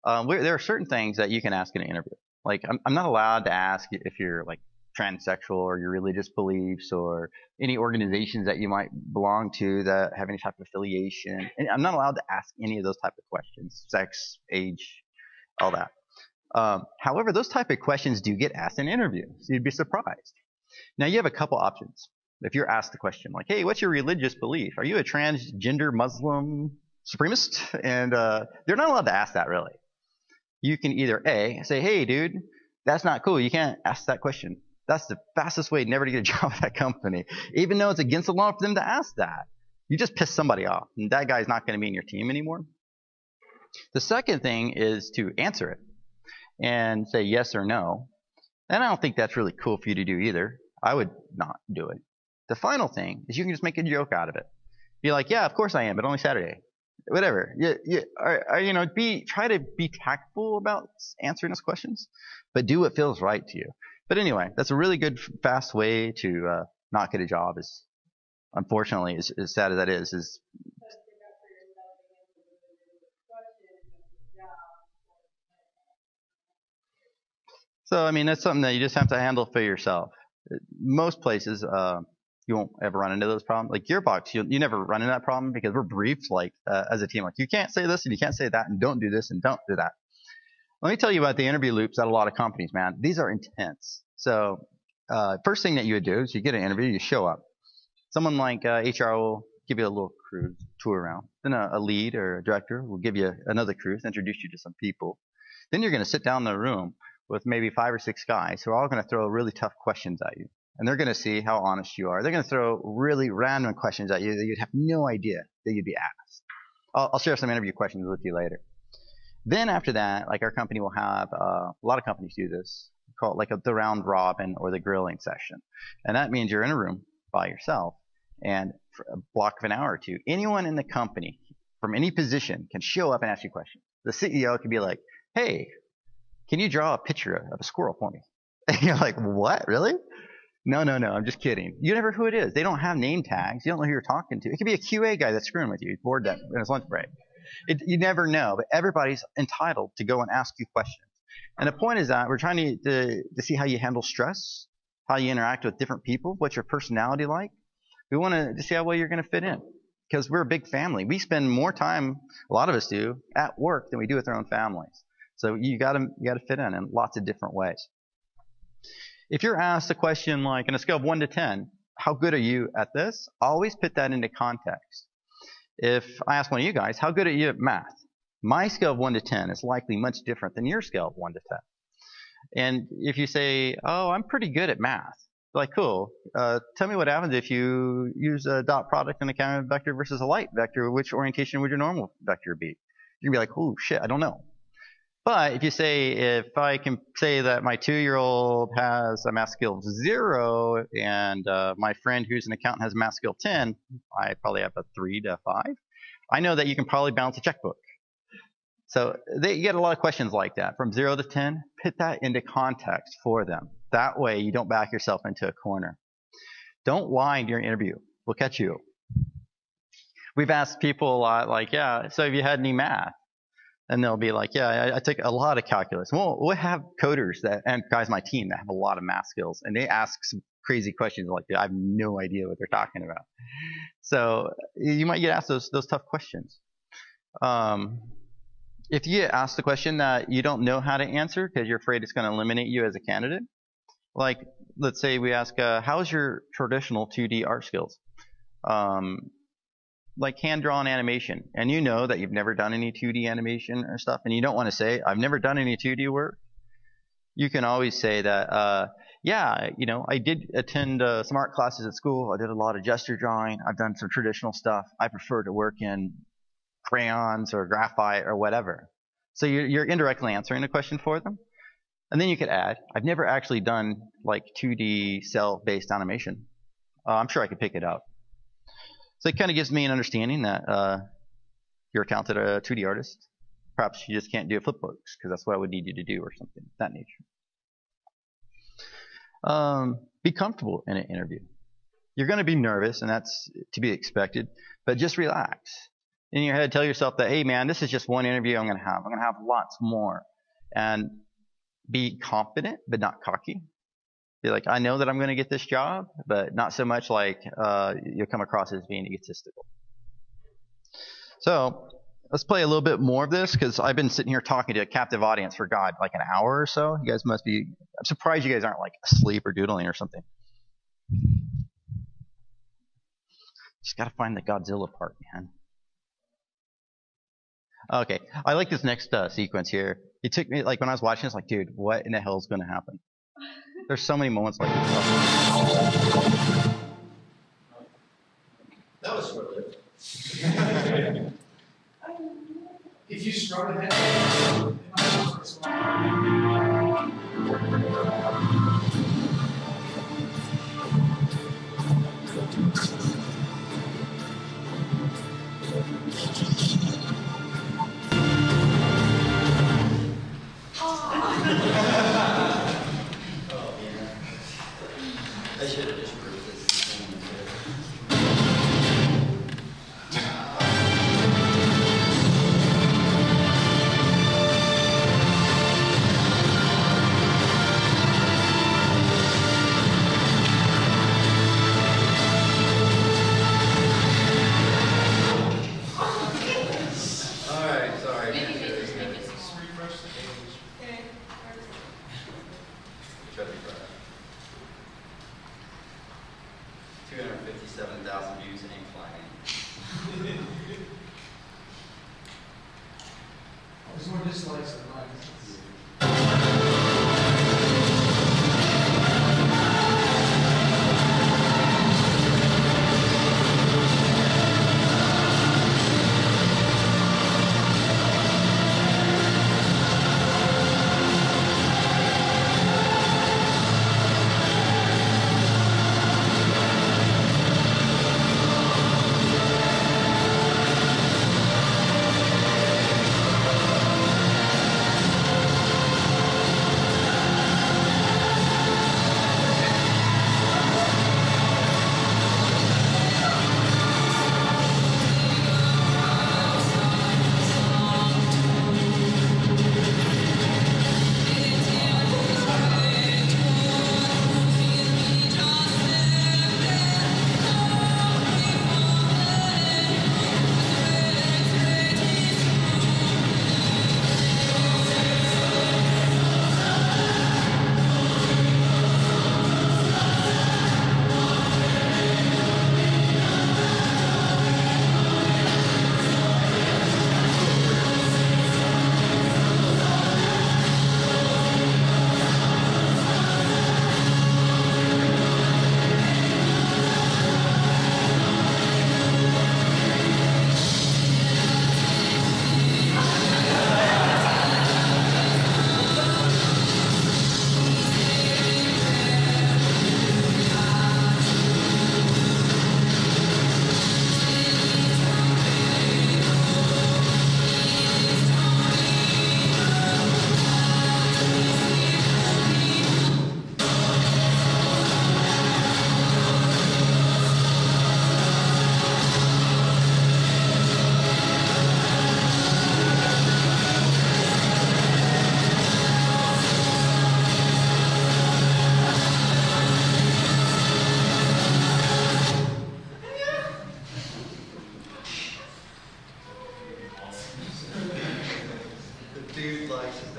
There are certain things that you can ask in an interview. Like, I'm not allowed to ask if you're like transsexual or your religious beliefs or any organizations that you might belong to that have any type of affiliation. And I'm not allowed to ask any of those type of questions, sex, age, all that. However, those type of questions do get asked in interviews. So you'd be surprised. Now, you have a couple options. If you're asked the question like, hey, what's your religious belief? Are you a transgender Muslim supremacist? And they're not allowed to ask that, really. You can either A, say, hey, dude, that's not cool. You can't ask that question. That's the fastest way never to get a job at that company. Even though it's against the law for them to ask that. You just piss somebody off, and that guy's not going to be in your team anymore. The second thing is to answer it and say yes or no. And I don't think that's really cool for you to do either. I would not do it. The final thing is you can just make a joke out of it. Be like, yeah, of course I am, but only Saturday. Whatever. Try to be tactful about answering those questions, but do what feels right to you. But anyway, that's a really good, fast way to not get a job. Is unfortunately, as sad as that is. So I mean, that's something that you just have to handle for yourself. Most places, you won't ever run into those problems. Like Gearbox, you never run into that problem because we're briefed like as a team, like you can't say this and you can't say that and don't do this and don't do that. Let me tell you about the interview loops at a lot of companies, man. These are intense. So first thing that you would do is you get an interview, you show up. Someone like HR will give you a little cruise tour around. Then a lead or a director will give you another cruise, introduce you to some people. Then you're going to sit down in the room with maybe 5 or 6 guys who are all going to throw really tough questions at you. And they're going to see how honest you are. They're going to throw really random questions at you that you'd have no idea that you'd be asked. I'll share some interview questions with you later. Then after that, like our company will have, a lot of companies do this, call it like the round robin or the grilling session. And that means you're in a room by yourself and for a block of an hour or two, anyone in the company from any position can show up and ask you questions. The CEO could be like, hey, can you draw a picture of a squirrel for me? And you're like, what, really? No, I'm just kidding. You never know who it is. They don't have name tags. You don't know who you're talking to. It could be a QA guy that's screwing with you. He's bored in his lunch break. You never know, but everybody's entitled to go and ask you questions. And the point is that we're trying to see how you handle stress, how you interact with different people, what's your personality like. We want to see how well you're going to fit in because we're a big family. We spend more time, a lot of us do, at work than we do with our own families. So you got to fit in lots of different ways. If you're asked a question like, on a scale of 1 to 10, how good are you at this? Always put that into context. If I ask one of you guys, how good are you at math? My scale of 1 to 10 is likely much different than your scale of 1 to 10. And if you say, oh, I'm pretty good at math, like, cool. Tell me what happens if you use a dot product and a counter vector versus a light vector. Which orientation would your normal vector be? You're going to be like, oh, shit, I don't know. But if you say, if I can say that my 2-year-old has a math skill of 0 and my friend who's an accountant has a math skill of 10, I probably have a 3 to 5. I know that you can probably balance a checkbook. So you get a lot of questions like that. From 0 to 10, put that into context for them. That way you don't back yourself into a corner. Don't lie during an interview. We'll catch you. We've asked people a lot, like, yeah, so have you had any math? And they'll be like, yeah, I took a lot of calculus. Well, we have coders and guys on my team that have a lot of math skills, and they ask some crazy questions like, I have no idea what they're talking about. So you might get asked those tough questions. If you get asked a question that you don't know how to answer because you're afraid it's going to eliminate you as a candidate, like let's say we ask, how's your traditional 2D art skills? Like hand-drawn animation, and you know that you've never done any 2D animation or stuff, and you don't want to say, I've never done any 2D work. You can always say that, yeah, you know, I did attend some art classes at school. I did a lot of gesture drawing. I've done some traditional stuff. I prefer to work in crayons or graphite or whatever. So you're indirectly answering a question for them. And then you could add, I've never actually done like 2D cell-based animation. I'm sure I could pick it up. So it kind of gives me an understanding that you're a talented 2D artist. Perhaps you just can't do flipbooks because that's what I would need you to do or something of that nature. Be comfortable in an interview. You're going to be nervous, and that's to be expected, but just relax. In your head, tell yourself that, hey, man, this is just one interview I'm going to have. I'm going to have lots more. And be confident, but not cocky. Be like, I know that I'm going to get this job, but not so much like you'll come across as being egotistical. So let's play a little bit more of this because I've been sitting here talking to a captive audience for, God, like an hour or so. You guys must be, I'm surprised you guys aren't like asleep or doodling or something. Just got to find the Godzilla part, man. Okay, I like this next sequence here. It took me, like when I was watching this, like, dude, what in the hell is going to happen? There's so many moments like this. That was short-lived. If you start ahead, it might work as well. I should have just proved this.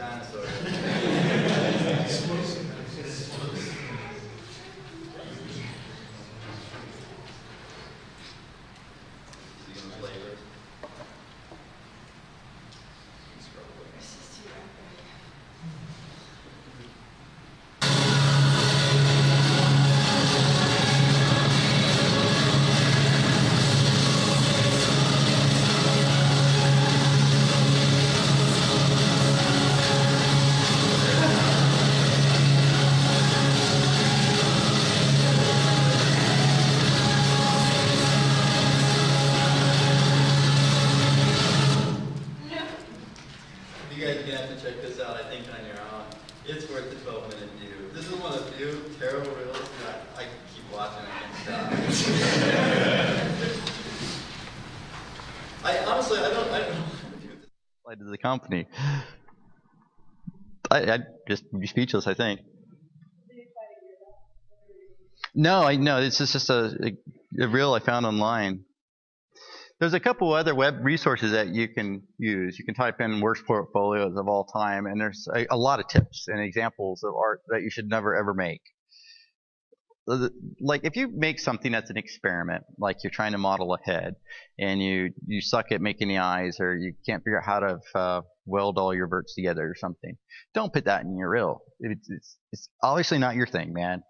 dinosaur. You guys are gonna have to check this out, I think, on your own. It's worth the 12-minute view. This is one of the few terrible reels that I keep watching, I can't stop. I honestly, I don't know how to do this. To the company. I just be speechless, I think. No, it's just a reel I found online. There's a couple other web resources that you can use. You can type in worst portfolios of all time, and there's a lot of tips and examples of art that you should never ever make. Like if you make something that's an experiment, like you're trying to model a head, and you suck at making the eyes, or you can't figure out how to weld all your verts together or something, don't put that in your reel. It's obviously not your thing, man.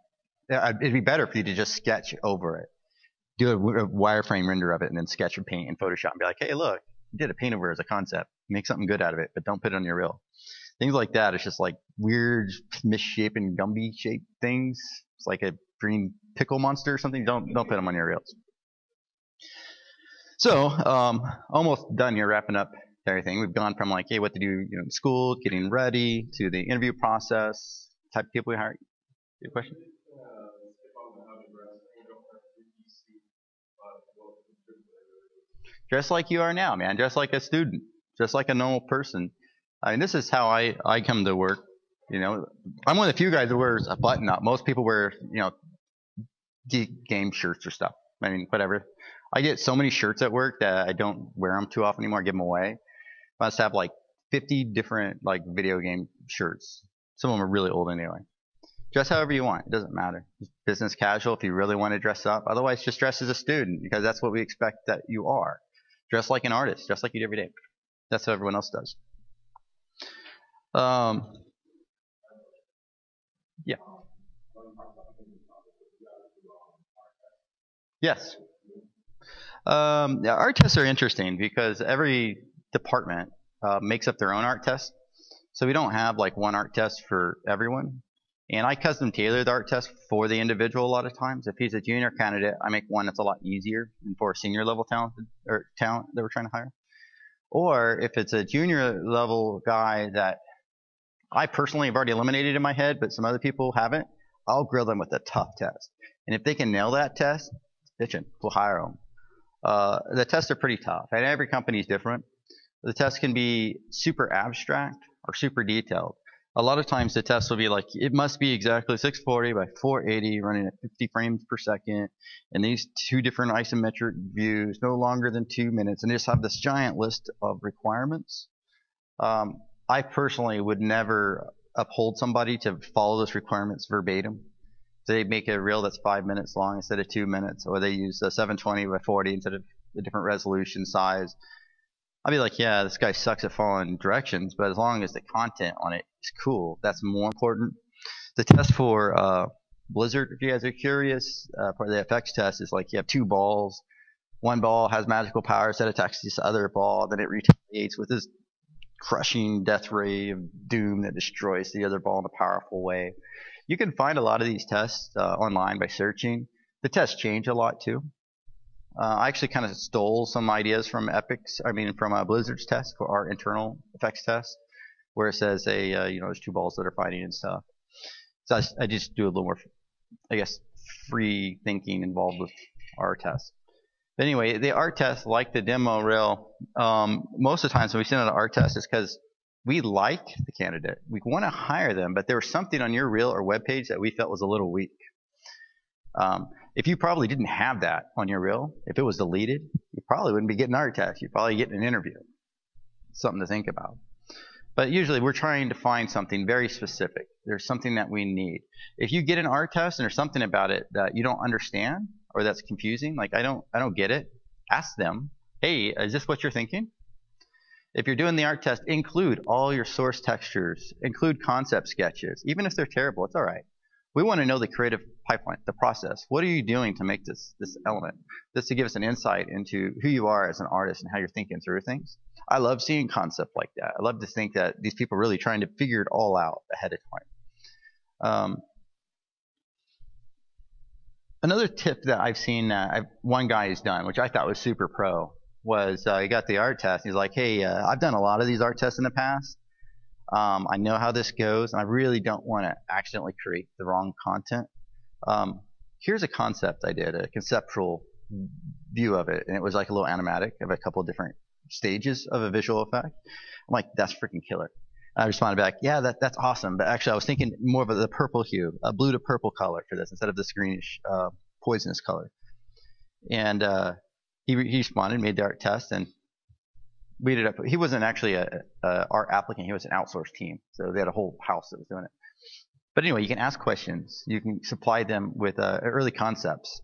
It'd be better for you to just sketch over it. Do a wireframe render of it and then sketch and paint in Photoshop and be like, hey, look, you did a paint over as a concept. Make something good out of it, but don't put it on your reel. Things like that, it's just like weird, misshapen, Gumby shaped things. It's like a green pickle monster or something. Don't put them on your reels. So, almost done here, wrapping up everything. We've gone from like, hey, what to do in school, getting ready, to the interview process, type of people we hire. Your question? Dress like you are now, man. Dress like a student. Just like a normal person. I mean, this is how I come to work. I'm one of the few guys that wears a button up. Most people wear, game shirts or stuff. I mean, whatever. I get so many shirts at work that I don't wear them too often anymore. I give them away. I must have like 50 different like video game shirts. Some of them are really old anyway. Dress however you want. It doesn't matter. Just business casual if you really want to dress up. Otherwise, just dress as a student because that's what we expect that you are. Dress like an artist. Dress like you do every day. That's what everyone else does. Yeah. Yes. Yeah, art tests are interesting because every department makes up their own art test. So we don't have like one art test for everyone. And I custom tailor the art test for the individual a lot of times. If he's a junior candidate, I make one that's a lot easier than for a senior level talent that we're trying to hire. Or if it's a junior level guy that I personally have already eliminated in my head, but some other people haven't, I'll grill them with a tough test. And if they can nail that test, bitchin', we'll hire them. The tests are pretty tough, and every company is different. The test can be super abstract or super detailed. A lot of times the test will be like, it must be exactly 640 by 480 running at 50 frames per second, and these two different isometric views, no longer than 2 minutes, and they just have this giant list of requirements. I personally would never uphold somebody to follow those requirements verbatim. They make a reel that's 5 minutes long instead of 2 minutes, or they use a 720 by 40 instead of a different resolution size. I'd be like, yeah, this guy sucks at following directions, but as long as the content on it is cool, that's more important. The test for Blizzard, if you guys are curious, for the effects test is like you have two balls. One ball has magical powers that attacks this other ball, then it retaliates with this crushing death ray of doom that destroys the other ball in a powerful way. You can find a lot of these tests online by searching. The tests change a lot too. I actually kind of stole some ideas from from Blizzard's test for our internal effects test, where it says, hey, there's two balls that are fighting and stuff. So I just do a little more, I guess, free thinking involved with our test. But anyway, the art test, like the demo reel, most of the times when we send out an art test, it's because we like the candidate. We want to hire them, but there was something on your reel or web page that we felt was a little weak. If you probably didn't have that on your reel, if it was deleted, you probably wouldn't be getting an art test. You'd probably get an interview. Something to think about. But usually we're trying to find something very specific. There's something that we need. If you get an art test and there's something about it that you don't understand or that's confusing, like I don't get it, ask them, hey, is this what you're thinking? If you're doing the art test, include all your source textures, include concept sketches. Even if they're terrible, it's all right. We want to know the creative pipeline, the process. What are you doing to make this element? This to give us an insight into who you are as an artist and how you're thinking through things. I love seeing concept like that. I love to think that these people are really trying to figure it all out ahead of time. Another tip that I've seen one guy has done, which I thought was super pro, was he got the art test. He's like, hey, I've done a lot of these art tests in the past. I know how this goes, and I really don't want to accidentally create the wrong content. Here's a concept I did, a conceptual view of it, and it was like a little animatic of a couple of different stages of a visual effect. I'm like, that's freaking killer. I responded back, yeah, that's awesome, but actually I was thinking more of the purple hue, a blue to purple color for this instead of this greenish poisonous color. And he responded, made the art test, and we ended up, he wasn't actually a art applicant, he was an outsourced team, so they had a whole house that was doing it. But anyway, you can ask questions, you can supply them with early concepts,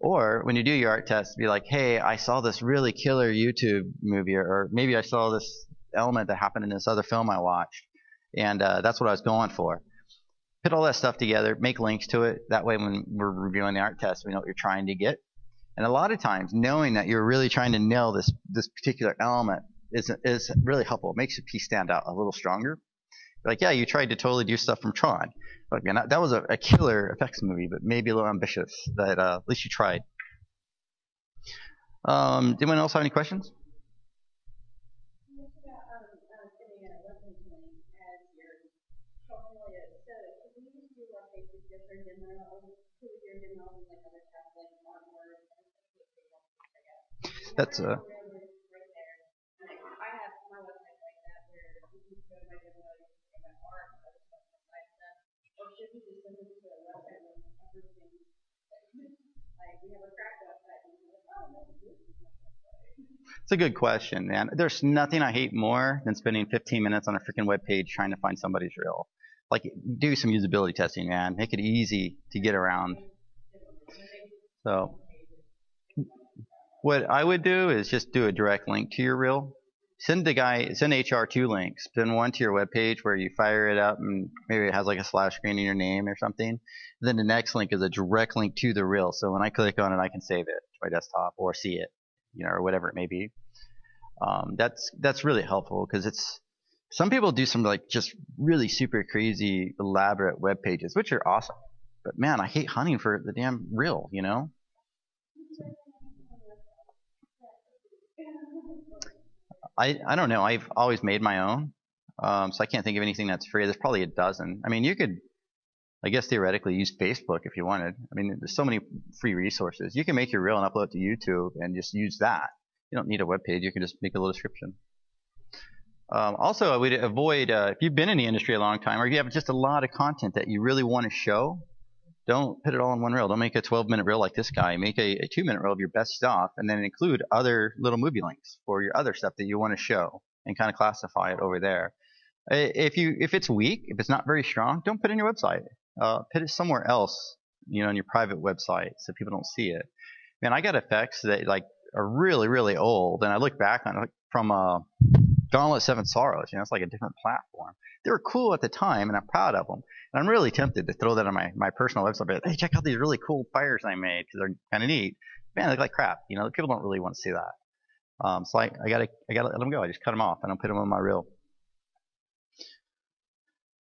or when you do your art test, be like, hey, I saw this really killer YouTube movie, or maybe I saw this element that happened in this other film I watched, and that's what I was going for. Put all that stuff together, make links to it, that way when we're reviewing the art test, we know what you're trying to get. And a lot of times, knowing that you're really trying to nail this particular element is really helpful. It makes your piece stand out a little stronger. Like, yeah, you tried to totally do stuff from Tron. But man, that was a killer effects movie, but maybe a little ambitious. But at least you tried. Anyone else have any questions? That's It's a good question, man. There's nothing I hate more than spending 15 minutes on a freaking web page trying to find somebody's reel. Like, do some usability testing, man. Make it easy to get around. So what I would do is just do a direct link to your reel. Send HR 2 links. Send one to your web page where you fire it up and maybe it has like a splash screen in your name or something. And then the next link is a direct link to the reel. So when I click on it, I can save it to my desktop or see it, or whatever it may be. That's really helpful because some people do some like just really super crazy elaborate web pages, which are awesome. But man, I hate hunting for the damn reel, I don't know. I've always made my own, so I can't think of anything that's free. There's probably a dozen. I mean, you could, I guess theoretically, use Facebook if you wanted. I mean, there's so many free resources. You can make your reel and upload it to YouTube and just use that. You don't need a web page. You can just make a little description. Also, I would avoid, if you've been in the industry a long time or if you have just a lot of content that you really want to show, don't put it all in one reel. Don't make a 12-minute reel like this guy. Make a 2-minute reel of your best stuff and then include other little movie links for your other stuff that you want to show and kind of classify it over there. If it's weak, if it's not very strong, don't put it in your website. Put it somewhere else, on your private website so people don't see it. Man, I got effects that like are really, really old, and I look back on it from Gauntlet 7 Sorrows. It's like a different platform. They were cool at the time, and I'm proud of them. And I'm really tempted to throw that on my personal website. But, hey, check out these really cool fires I made because they're kind of neat. Man, they look like crap. People don't really want to see that. So I gotta let them go. I just cut them off. I don't put them on my reel.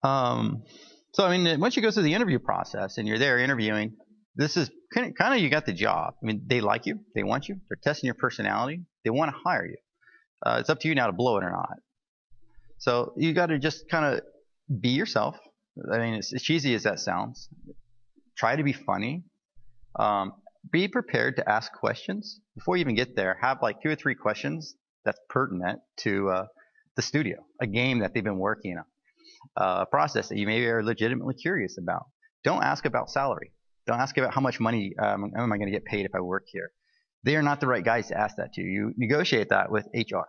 So I mean, once you go through the interview process and you're there interviewing, this is kind of you got the job. I mean, they like you, they want you, they're testing your personality, they want to hire you. It's up to you now to blow it or not. So you got to just kind of be yourself. I mean, as cheesy as that sounds, try to be funny. Be prepared to ask questions before you even get there. Have like 2 or 3 questions that's pertinent to the studio, a game that they've been working on. A process that you maybe are legitimately curious about. Don't ask about salary. Don't ask about how much money am I going to get paid if I work here. They are not the right guys to ask that to. You negotiate that with HR.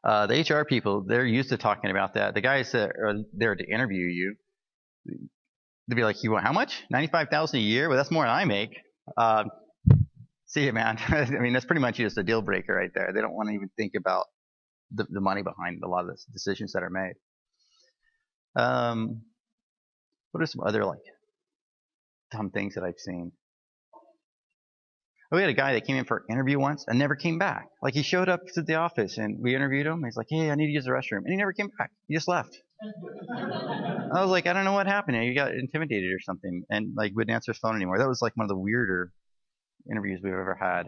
The HR people, they're used to talking about that. The guys that are there to interview you, they'd be like, "You want how much? 95,000 a year? Well, that's more than I make." See it, man. I mean, that's pretty much just a deal breaker right there. They don't want to even think about the money behind a lot of the decisions that are made. What are some other like dumb things that I've seen? We had a guy that came in for an interview once and never came back. Like he showed up to the office and we interviewed him. He's like, "Hey, I need to use the restroom," and he never came back. He just left. I was like, I don't know what happened. You got intimidated or something, and like wouldn't answer his phone anymore. That was like one of the weirder interviews we've ever had.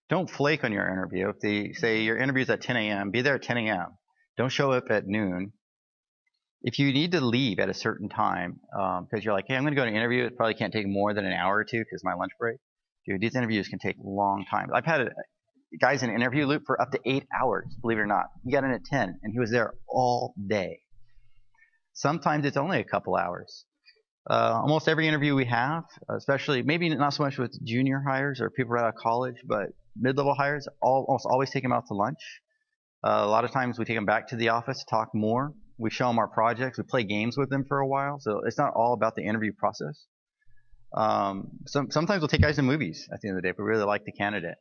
Don't flake on your interview. If they say your interview's at 10 a.m., be there at 10 a.m. Don't show up at noon. If you need to leave at a certain time, because you're like, hey, I'm going to go to an interview, it probably can't take more than an hour or two because my lunch break. Dude, these interviews can take a long time. I've had guys in an interview loop for up to 8 hours, believe it or not. He got in at 10, and he was there all day. Sometimes it's only a couple hours. Almost every interview we have, especially maybe not so much with junior hires or people right out of college, but mid-level hires, almost always take them out to lunch. A lot of times we take them back to the office to talk more. We show them our projects. We play games with them for a while. So it's not all about the interview process. Sometimes we'll take guys to movies at the end of the day if we really like the candidate.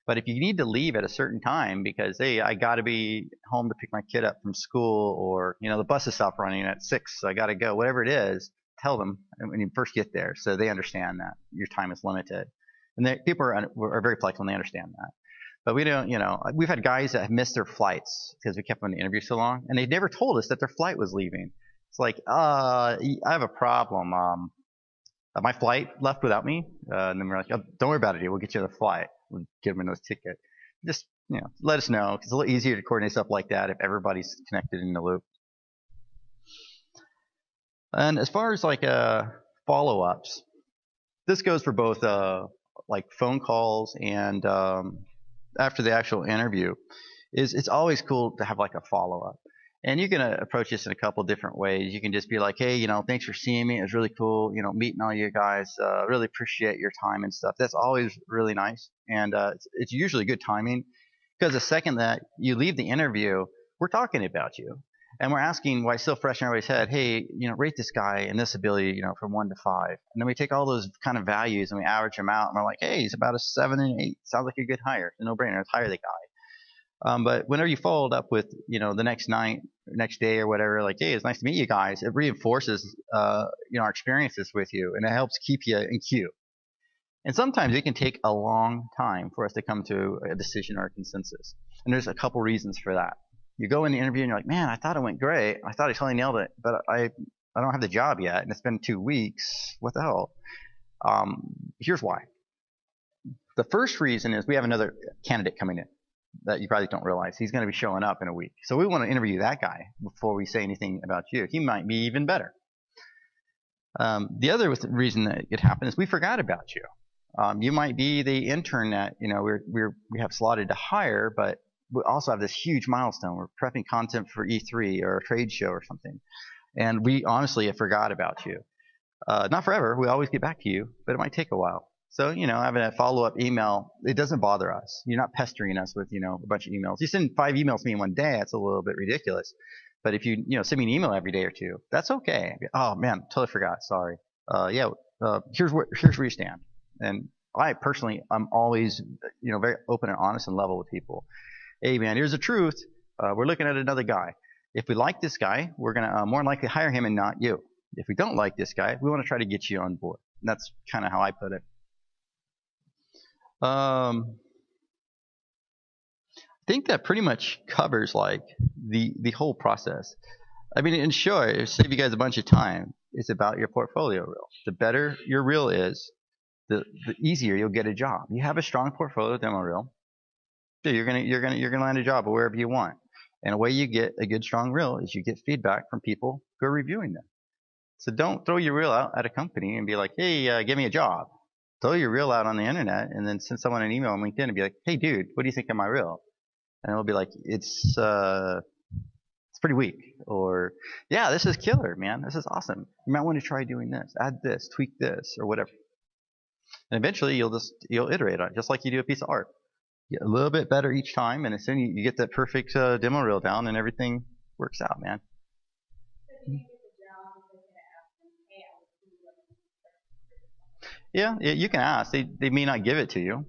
But if you need to leave at a certain time because, hey, I got to be home to pick my kid up from school, or, you know, the bus is stopped running at 6, so I got to go, whatever it is, tell them when you first get there so they understand that your time is limited. And people are very flexible and they understand that. But we don't, you know, we've had guys that have missed their flights because we kept them in the interview so long, and they never told us that their flight was leaving. It's like, I have a problem. My flight left without me. And then we're like, oh, don't worry about it, dude. We'll get you the flight. We'll give them those ticket. Just, you know, let us know. It's a little easier to coordinate stuff like that if everybody's connected in the loop. And as far as like follow-ups, this goes for both like phone calls and after the actual interview. It's always cool to have like a follow-up. And you can approach this in a couple different ways. You can just be like, hey, you know, thanks for seeing me. It was really cool, you know, meeting all you guys. Really appreciate your time and stuff. That's always really nice. And it's usually good timing because the second that you leave the interview, we're talking about you. And we're asking why it's still fresh in everybody's head, hey, you know, rate this guy and this ability, you know, from 1 to 5. And then we take all those kind of values and we average them out. And we're like, hey, he's about a 7 and 8. Sounds like a good hire. A no-brainer. Let's hire the guy. But whenever you followed up with, you know, the next night, next day or whatever, like, hey, it's nice to meet you guys. It reinforces, you know, our experiences with you, and it helps keep you in queue. And sometimes it can take a long time for us to come to a decision or a consensus. And there's a couple reasons for that. You go in the interview and you're like, man, I thought it went great. I thought I totally nailed it, but I don't have the job yet, and it's been 2 weeks. What the hell? Here's why. The first reason is we have another candidate coming in that you probably don't realize. He's going to be showing up in a week. So we want to interview that guy before we say anything about you. He might be even better. The other reason that it happened is we forgot about you. You might be the intern that, you know, we have slotted to hire, but we also have this huge milestone. We're prepping content for E3 or a trade show or something. And we honestly have forgot about you. Not forever. We always get back to you, but it might take a while. So, you know, having a follow-up email, it doesn't bother us. You're not pestering us with, you know, a bunch of emails. You send 5 emails to me in one day, that's a little bit ridiculous. But if you send me an email every day or two, that's okay. Oh, man, totally forgot. Sorry. Here's where you stand. And I personally, I'm always, you know, very open and honest and level with people. Hey, man, here's the truth. We're looking at another guy. If we like this guy, we're going to more likely hire him and not you. If we don't like this guy, we want to try to get you on board. And that's kind of how I put it. I think that pretty much covers like the whole process. I mean, in short, it'll save you guys a bunch of time. It's about your portfolio reel. The better your reel is, the easier you'll get a job. You have a strong portfolio demo reel, so you're gonna land a job wherever you want. And the way you get a good strong reel is you get feedback from people who are reviewing them. So don't throw your reel out at a company and be like, hey, give me a job. Throw your reel out on the internet and then send someone an email on LinkedIn and be like, hey, dude, what do you think of my reel? And it'll be like, it's pretty weak. Or, yeah, this is killer, man. This is awesome. You might want to try doing this. Add this, tweak this, or whatever. And eventually you'll iterate on it, just like you do a piece of art. get a little bit better each time, and as soon as you get that perfect demo reel down, and everything works out, man. Yeah, you can ask. They may not give it to you.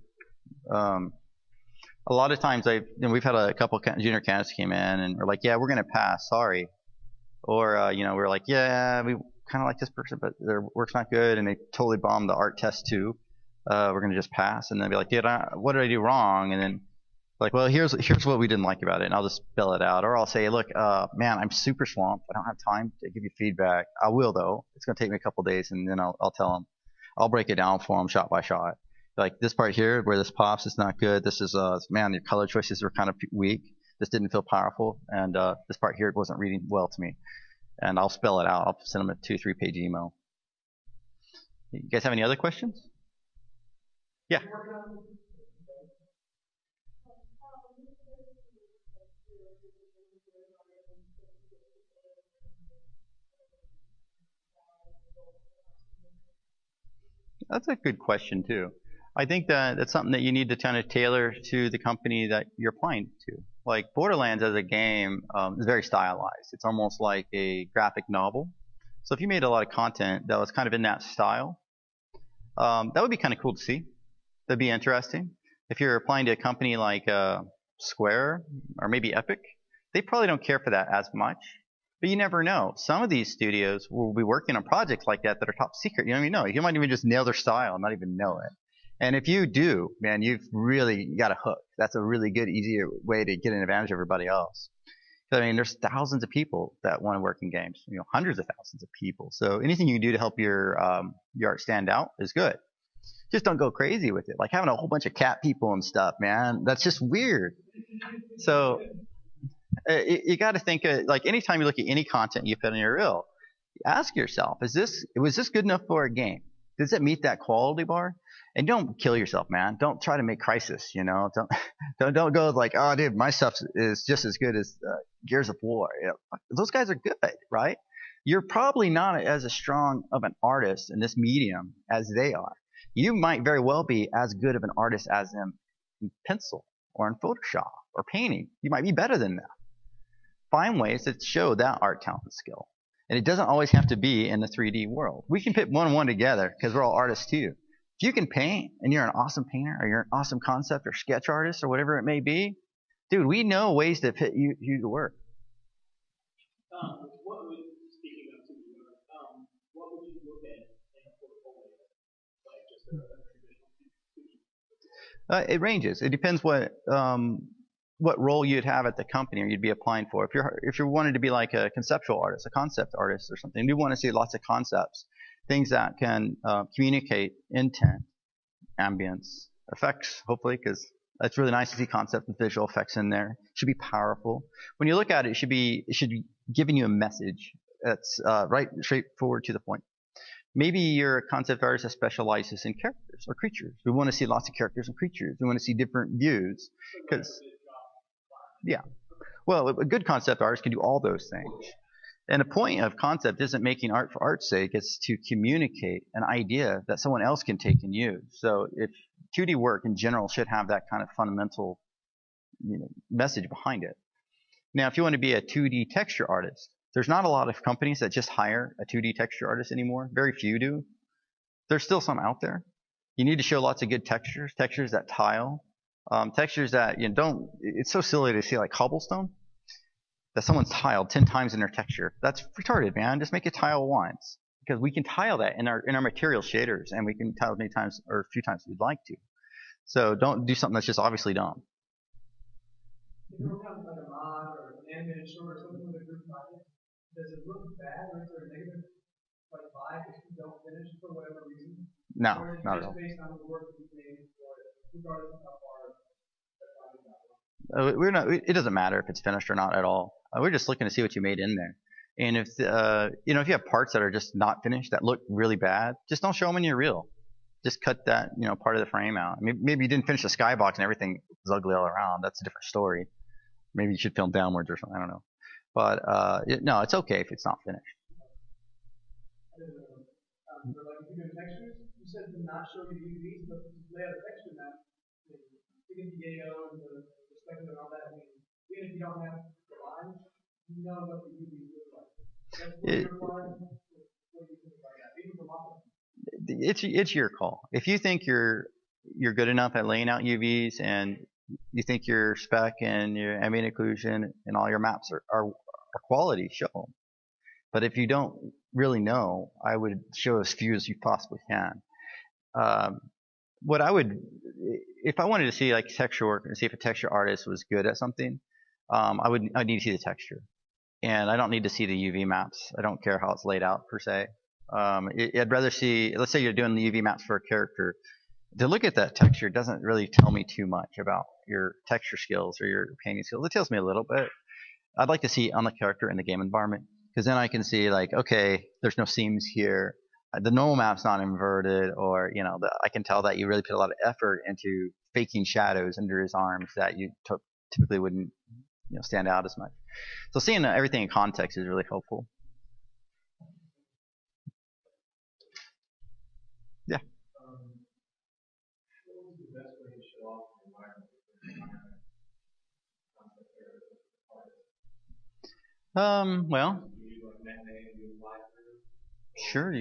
A lot of times we've had a couple junior candidates came in and we're like, yeah, we're gonna pass, sorry. Or we're like, yeah, we kind of like this person, but their work's not good, and they totally bombed the art test too. We're gonna just pass, and then be like, what did I do wrong? And then like, well, here's what we didn't like about it, and I'll just spell it out. Or I'll say, look, man, I'm super swamped. I don't have time to give you feedback. I will though. It's gonna take me a couple days, and then I'll tell them. I'll break it down for them shot by shot. Like this part here, where this pops, is not good. This is, man, your color choices were kind of weak. This didn't feel powerful, and this part here wasn't reading well to me. And I'll spell it out. I'll send them a 2-3 page email. You guys have any other questions? Yeah. That's a good question too. I think that that's something that you need to kind of tailor to the company that you're applying to. Like Borderlands as a game is very stylized. It's almost like a graphic novel. So if you made a lot of content that was kind of in that style, that would be kind of cool to see. That'd be interesting. If you're applying to a company like Square or maybe Epic, they probably don't care for that as much. But you never know. Some of these studios will be working on projects like that that are top secret. You don't even know. You might even just nail their style and not even know it. And if you do, man, you've really got a hook. That's a really good, easier way to get an advantage of everybody else. I mean, there's thousands of people that want to work in games. Hundreds of thousands of people. So anything you can do to help your art stand out is good. Just don't go crazy with it. Like having a whole bunch of cat people and stuff, man. That's just weird. So you got to think, like anytime you look at any content you put on your reel, ask yourself, was this good enough for a game? Does it meet that quality bar? And don't kill yourself, man. Don't try to make Crisis, Don't go like, oh, dude, my stuff is just as good as Gears of War. Those guys are good, right? You're probably not as strong of an artist in this medium as they are. You might very well be as good of an artist as them in pencil or in Photoshop or painting. You might be better than them. Find ways to show that art talent and skill. And it doesn't always have to be in the 3D world. We can put one and one together because we're all artists too. If you can paint and you're an awesome painter or you're an awesome concept or sketch artist or whatever it may be, dude, we know ways to fit you to work. Speaking of 2D art, what would you look at in a portfolio? Like just a traditional 2D? It ranges. It depends what role you'd have at the company or you'd be applying for. If you wanted to be like a conceptual artist, a concept artist or something, you want to see lots of concepts, things that can communicate intent, ambience, effects, hopefully, because it's really nice to see concept and visual effects in there. It should be powerful. When you look at it, it should be giving you a message that's right, straightforward to the point. Maybe you're a concept artist that specializes in characters or creatures. We want to see lots of characters and creatures. We want to see different views. Yeah. Well, a good concept artist can do all those things. And the point of concept isn't making art for art's sake. It's to communicate an idea that someone else can take and use. So if 2D work in general should have that kind of fundamental message behind it. Now, if you want to be a 2D texture artist, there's not a lot of companies that just hire a 2D texture artist anymore. Very few do. There's still some out there. You need to show lots of good textures that tile, textures that it's so silly to see like cobblestone that someone's tiled 10 times in their texture. That's retarded, man. Just make it tile once, because we can tile that in our material shaders, and we can tile as many times or a few times as we'd like to. So don't do something that's just obviously dumb. If you have like a mod or an animated short or something with a group project, does it look bad or is there a negative vibe if you don't finish for whatever reason? No, or is it not at just all. based on the work that you made for it, regardless of how far It doesn't matter if it's finished or not at all. We're just looking to see what you made in there. And if if you have parts that are just not finished that look really bad, just don't show them in your reel. Just cut that part of the frame out. Maybe you didn't finish the skybox and everything was ugly all around. That's a different story. Maybe you should film downwards or something. I don't know. But no, it's okay if it's not finished. Like if you do textures, you said to not show your DVDs, but lay out a texture map. To the DAO and the perspective and all that, I mean, even if you don't have the line, you know what the UV looks like. That's what you're required. What do you think about that? Even from office. It's your call. If you think you're good enough at laying out UVs and you think your spec and your ambient occlusion and all your maps are quality, show them. But if you don't really know, I would show as few as you possibly can. What I would, if I wanted to see like texture work and see if a texture artist was good at something, I need to see the texture, and I don't need to see the UV maps. I don't care how it's laid out per se. I'd rather see, let's say you're doing the UV maps for a character. To look at that texture doesn't really tell me too much about your texture skills or your painting skills. It tells me a little bit. I'd like to see on the character in the game environment, because then I can see like, okay, there's no seams here. The normal map's not inverted, or I can tell that you really put a lot of effort into faking shadows under his arms that you typically wouldn't stand out as much. So seeing everything in context is really helpful. Yeah. What was the best way to show off the environment? Well, sure.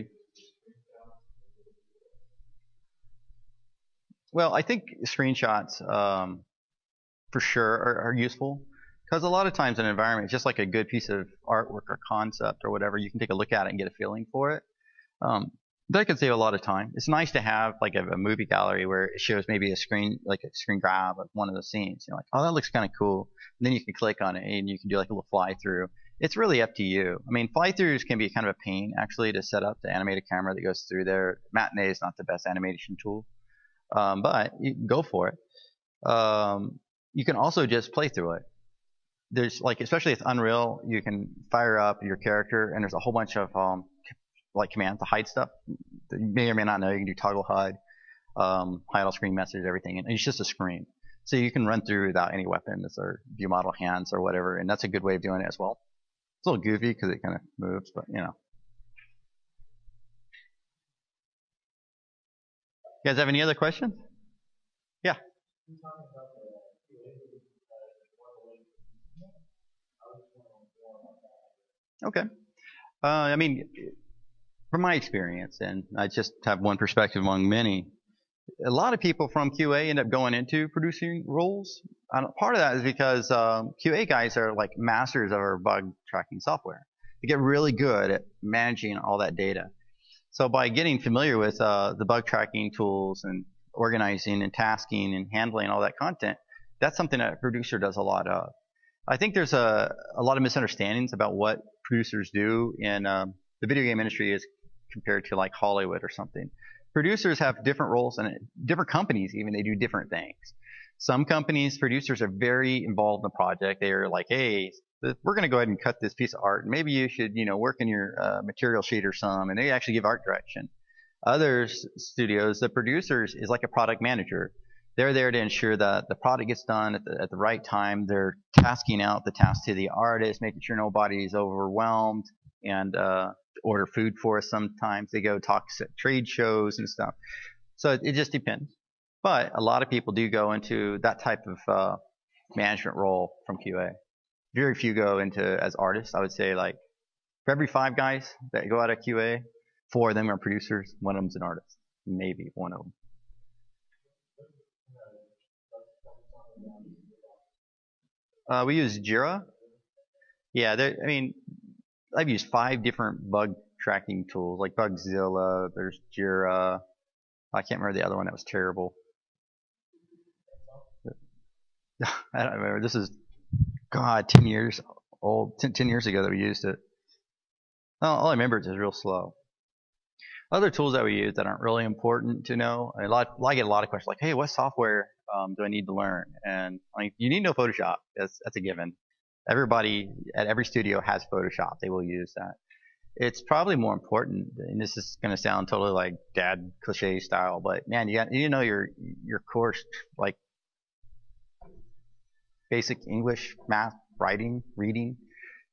Well, I think screenshots for sure are useful, because a lot of times in an environment, it's just like a good piece of artwork or concept or whatever. You can take a look at it and get a feeling for it. That could save a lot of time. It's nice to have like a movie gallery where it shows maybe a screen grab of one of the scenes. You're like, oh, that looks kind of cool. And then you can click on it and you can do like a little fly through. It's really up to you. I mean, fly throughs can be kind of a pain actually to set up the animated camera that goes through there. Matinee is not the best animation tool, but you can go for it. You can also just play through it. There's like, especially with Unreal, you can fire up your character and there's a whole bunch of like commands to hide stuff. You may or may not know. You can do toggle hide, hide all screen message, everything, and it's just a screen. So you can run through without any weapons or view model hands or whatever, and that's a good way of doing it as well. It's a little goofy because it kind of moves, but You guys have any other questions? Yeah. Okay. I mean, from my experience, and I just have one perspective among many, a lot of people from QA end up going into producing roles. Part of that is because QA guys are like masters of our bug tracking software. They get really good at managing all that data. So by getting familiar with the bug tracking tools and organizing and tasking and handling all that content, that's something that a producer does a lot of. I think there's a lot of misunderstandings about what producers do in the video game industry as compared to like Hollywood or something. Producers have different roles, and different companies even, they do different things. Some companies, producers are very involved in the project. They're like, hey, we're going to go ahead and cut this piece of art. Maybe you should, work in your material sheet or some, and they actually give art direction. Other studios, the producers is like a product manager. They're there to ensure that the product gets done at the right time. They're tasking out the task to the artist, making sure nobody's overwhelmed, and order food for us sometimes. They go talk at trade shows and stuff. So it just depends. But a lot of people do go into that type of management role from QA. Very few go into as artists. I would say like for every 5 guys that go out of QA, 4 of them are producers, 1 of them's an artist. Maybe 1 of them. We use Jira. Yeah, I mean, I've used 5 different bug tracking tools, like Bugzilla, there's Jira. I can't remember the other one that was terrible. I don't remember. This is, 10 years old, 10 years ago that we used it. All I remember is it's real slow. Other tools that we use that aren't really important to know, I get a lot of questions like, hey, what software do I need to learn? And you need to know Photoshop. That's a given. Everybody at every studio has Photoshop. They will use that. It's probably more important, and this is going to sound totally like dad cliche style, but man, you know your course, like basic English, math, writing, reading.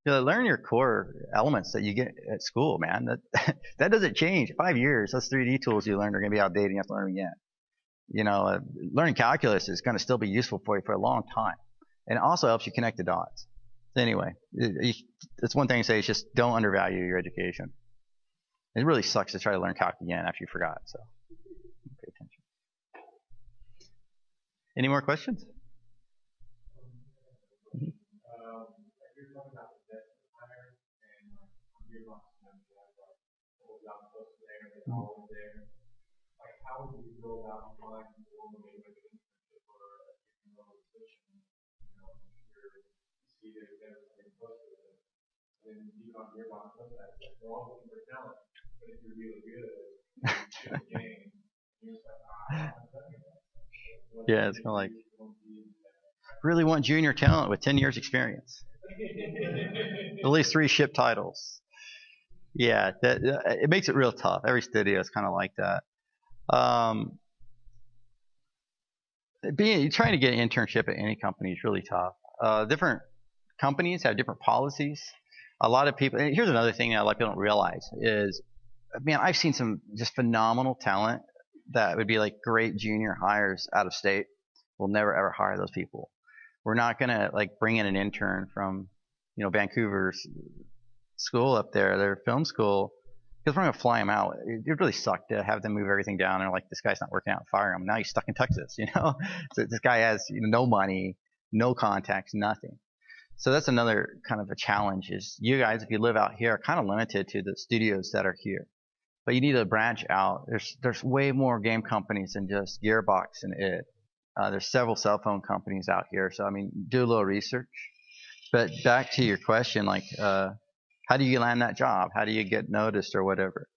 Learn your core elements that you get at school, man. That doesn't change. 5 years, those 3D tools you learned are going to be outdated. You have to learn them again. Learning calculus is going to still be useful for you for a long time. And it also helps you connect the dots. Anyway, it's one thing to say is just don't undervalue your education. It really sucks to try to learn calc again after you forgot. So pay attention. Any more questions? Mm-hmm. You're talking about the best hire and Gearbox there, they're all there. Like, how would you go about applying for an internship or a position? You see there's everything posted, and then you on Gearbox website, they're all looking for talent, but if you're really good, you should gain. You're just like, yeah, it's kind of like, really want junior talent with 10 years experience. At least 3 ship titles. Yeah, it makes it real tough. Every studio is kind of like that. Trying to get an internship at any company is really tough. Different companies have different policies. A lot of people, and here's another thing that a lot of people don't realize is, man, I've seen some just phenomenal talent that would be like great junior hires out of state. We'll never ever hire those people. We're not gonna like bring in an intern from, Vancouver's school up there, their film school, because we're gonna fly them out. It really sucked to have them move everything down and like, this guy's not working out, fire him. Now he's stuck in Texas, So this guy has no money, no contacts, nothing. So that's another kind of a challenge is you guys, if you live out here, are kind of limited to the studios that are here. But you need to branch out. There's way more game companies than just Gearbox and id. There's several cell phone companies out here. So, do a little research. But back to your question, like, how do you land that job? How do you get noticed or whatever?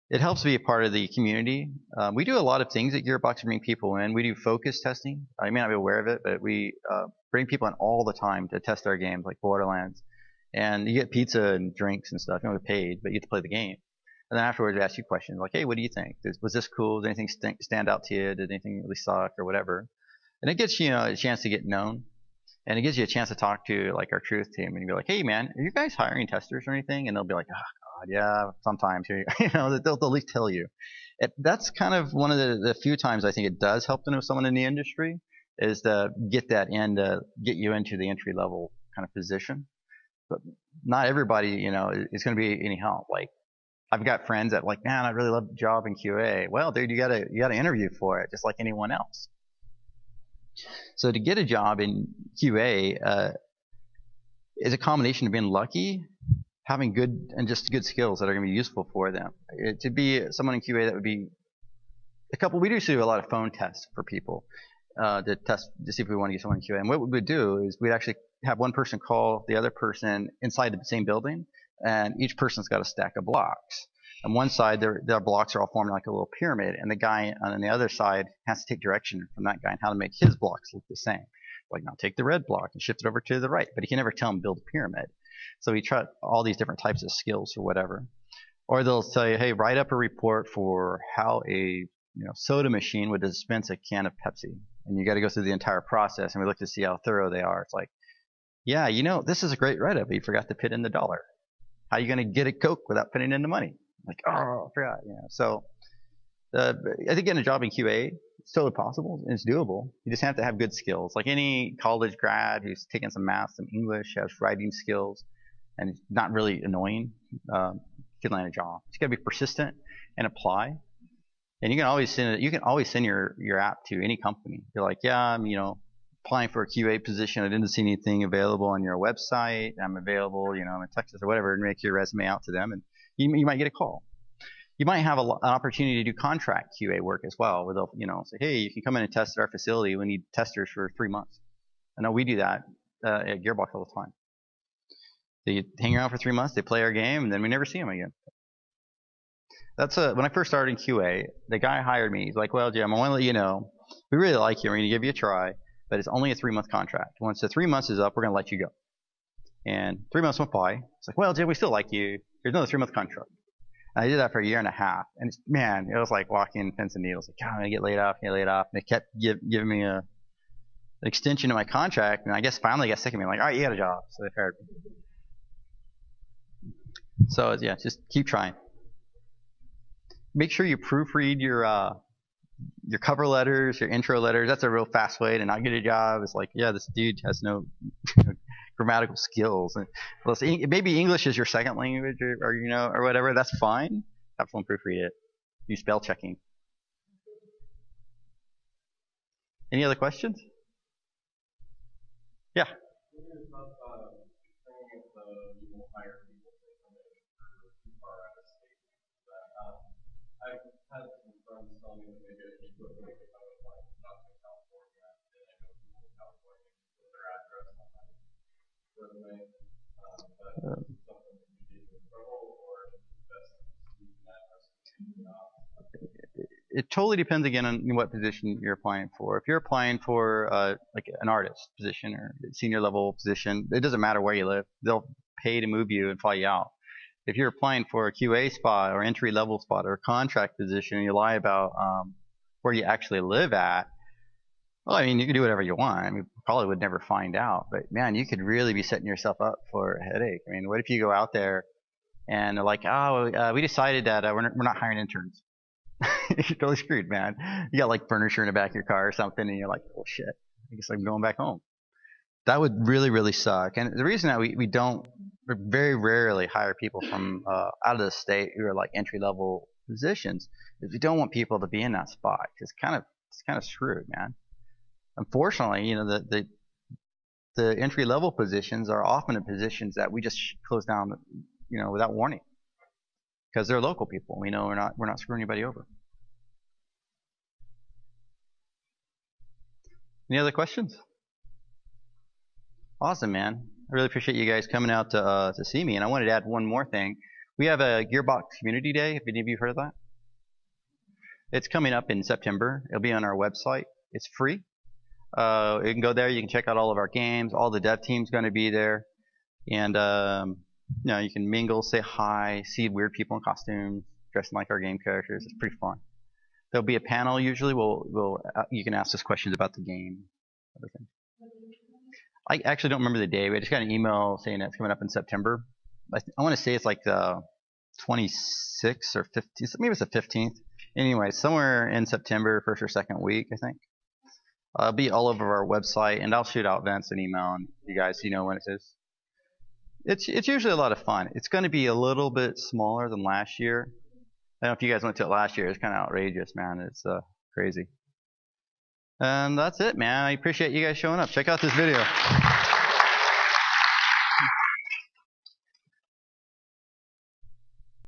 It helps to be a part of the community. We do a lot of things at Gearbox to bring people in. We do focus testing. You may not be aware of it, but we bring people in all the time to test our games, like Borderlands. And you get pizza and drinks and stuff. You don't get paid, but you get to play the game. And then afterwards, we ask you questions like, hey, what do you think? Was this cool? Did anything stand out to you? Did anything really suck or whatever? And it gets you a chance to get known. And it gives you a chance to talk to like our truth team. And you're like, hey, man, are you guys hiring testers or anything? And they'll be like, oh, God, yeah, sometimes. They'll at least tell you. That's kind of one of the few times I think it does help to know someone in the industry is to get that in to get you into the entry level kind of position. But not everybody, is going to be any help. Like, I've got friends that like, man, I really love the job in QA. Well, dude, you gotta interview for it, just like anyone else. So to get a job in QA is a combination of being lucky, having good skills that are going to be useful for them. To be someone in QA, that would be we do a lot of phone tests for people to see if we want to get someone in QA. And what we would do is we'd actually have one person call the other person inside the same building, and each person's got a stack of blocks. On one side, their blocks are all formed like a little pyramid, and the guy on the other side has to take direction from that guy on how to make his blocks look the same. Like, now take the red block and shift it over to the right, but he can never tell him build a pyramid. So we try all these different types of skills or whatever. Or they'll tell you, hey, write up a report for how a soda machine would dispense a can of Pepsi, and you got to go through the entire process, and we look to see how thorough they are. It's like, yeah, this is a great write-up, but you forgot to put in the dollar. How are you going to get a Coke without putting in the money? Like, oh, I forgot. So I think getting a job in QA is totally possible and it's doable. You just have to have good skills. Like any college grad who's taken some math, some English, has writing skills, and it's not really annoying, you can land a job. You got to be persistent and apply. And you can always send your app to any company. You're like, yeah, I'm applying for a QA position. I didn't see anything available on your website. I'm available, I'm in Texas or whatever, and make your resume out to them, and you might get a call. You might have an opportunity to do contract QA work as well, where they'll, say, hey, you can come in and test at our facility. We need testers for 3 months. I know we do that at Gearbox all the time. They hang around for 3 months, they play our game, and then we never see them again. That's when I first started in QA, the guy hired me. He's like, well, Jim, I want to let you know, we really like you. We're going to give you a try, but it's only a 3-month contract. Once the 3 months is up, we're going to let you go. And 3 months went by. It's like, well, Jim, we still like you. Here's another 3-month contract. And I did that for 1.5 years. And man, it was like walking pins and needles. Like, God, I'm going to get laid off. And they kept giving me an extension of my contract. And I guess finally got sick of me. Like, all right, you got a job. So they fired me. So yeah, just keep trying. Make sure you proofread your cover letters, your intro letters. That's a real fast way to not get a job. It's like, yeah, this dude has no grammatical skills. And maybe English is your second language, or you know, or whatever. That's fine. Have someone proofread it. Use spell checking. Any other questions? Yeah. I've had some friends tell me that maybe I should put like if I was like not in California, then I know people in California put their address on my resume. But something that you did with trouble, or best use an address to not. It totally depends again on what position you're applying for. If you're applying for like an artist position or senior level position, it doesn't matter where you live. They'll pay to move you and fly you out. If you're applying for a QA spot or entry level spot or a contract position and you lie about where you actually live at, well, I mean, you can do whatever you want. I mean, probably would never find out. But man, you could really be setting yourself up for a headache. I mean, what if you go out there and they're like, oh, we decided that we're not hiring interns. You're totally screwed, man. You got like furniture in the back of your car or something, and you're like, oh shit, I guess I'm going back home. That would really, really suck. And the reason that we very rarely hire people from out of the state who are like entry level positions is we don't want people to be in that spot. It's kind of screwed, man. Unfortunately, you know, the entry level positions are often the positions that we just close down, you know, without warning. Because they're local people. We know we're not screwing anybody over. Any other questions? Awesome, man. I really appreciate you guys coming out to see me. And I wanted to add one more thing. We have a Gearbox Community Day. Have any of you heard of that? It's coming up in September. It'll be on our website. It's free. You can go there. You can check out all of our games. All the dev team's going to be there. And you know, you can mingle, say hi, see weird people in costumes, dressing like our game characters. It's pretty fun. There'll be a panel usually. You can ask us questions about the game. Everything. I actually don't remember the day. We just got an email saying that's coming up in September. I want to say it's like the 26th or 15th. Maybe it's the 15th. Anyway, somewhere in September, first or second week, I think. It'll be all over our website, and I'll shoot out Vince an email, and you guys, you know when it is. It's usually a lot of fun. It's going to be a little bit smaller than last year. I don't know if you guys went to it last year. It's kind of outrageous, man. It's crazy. And that's it, man. I appreciate you guys showing up. Check out this video.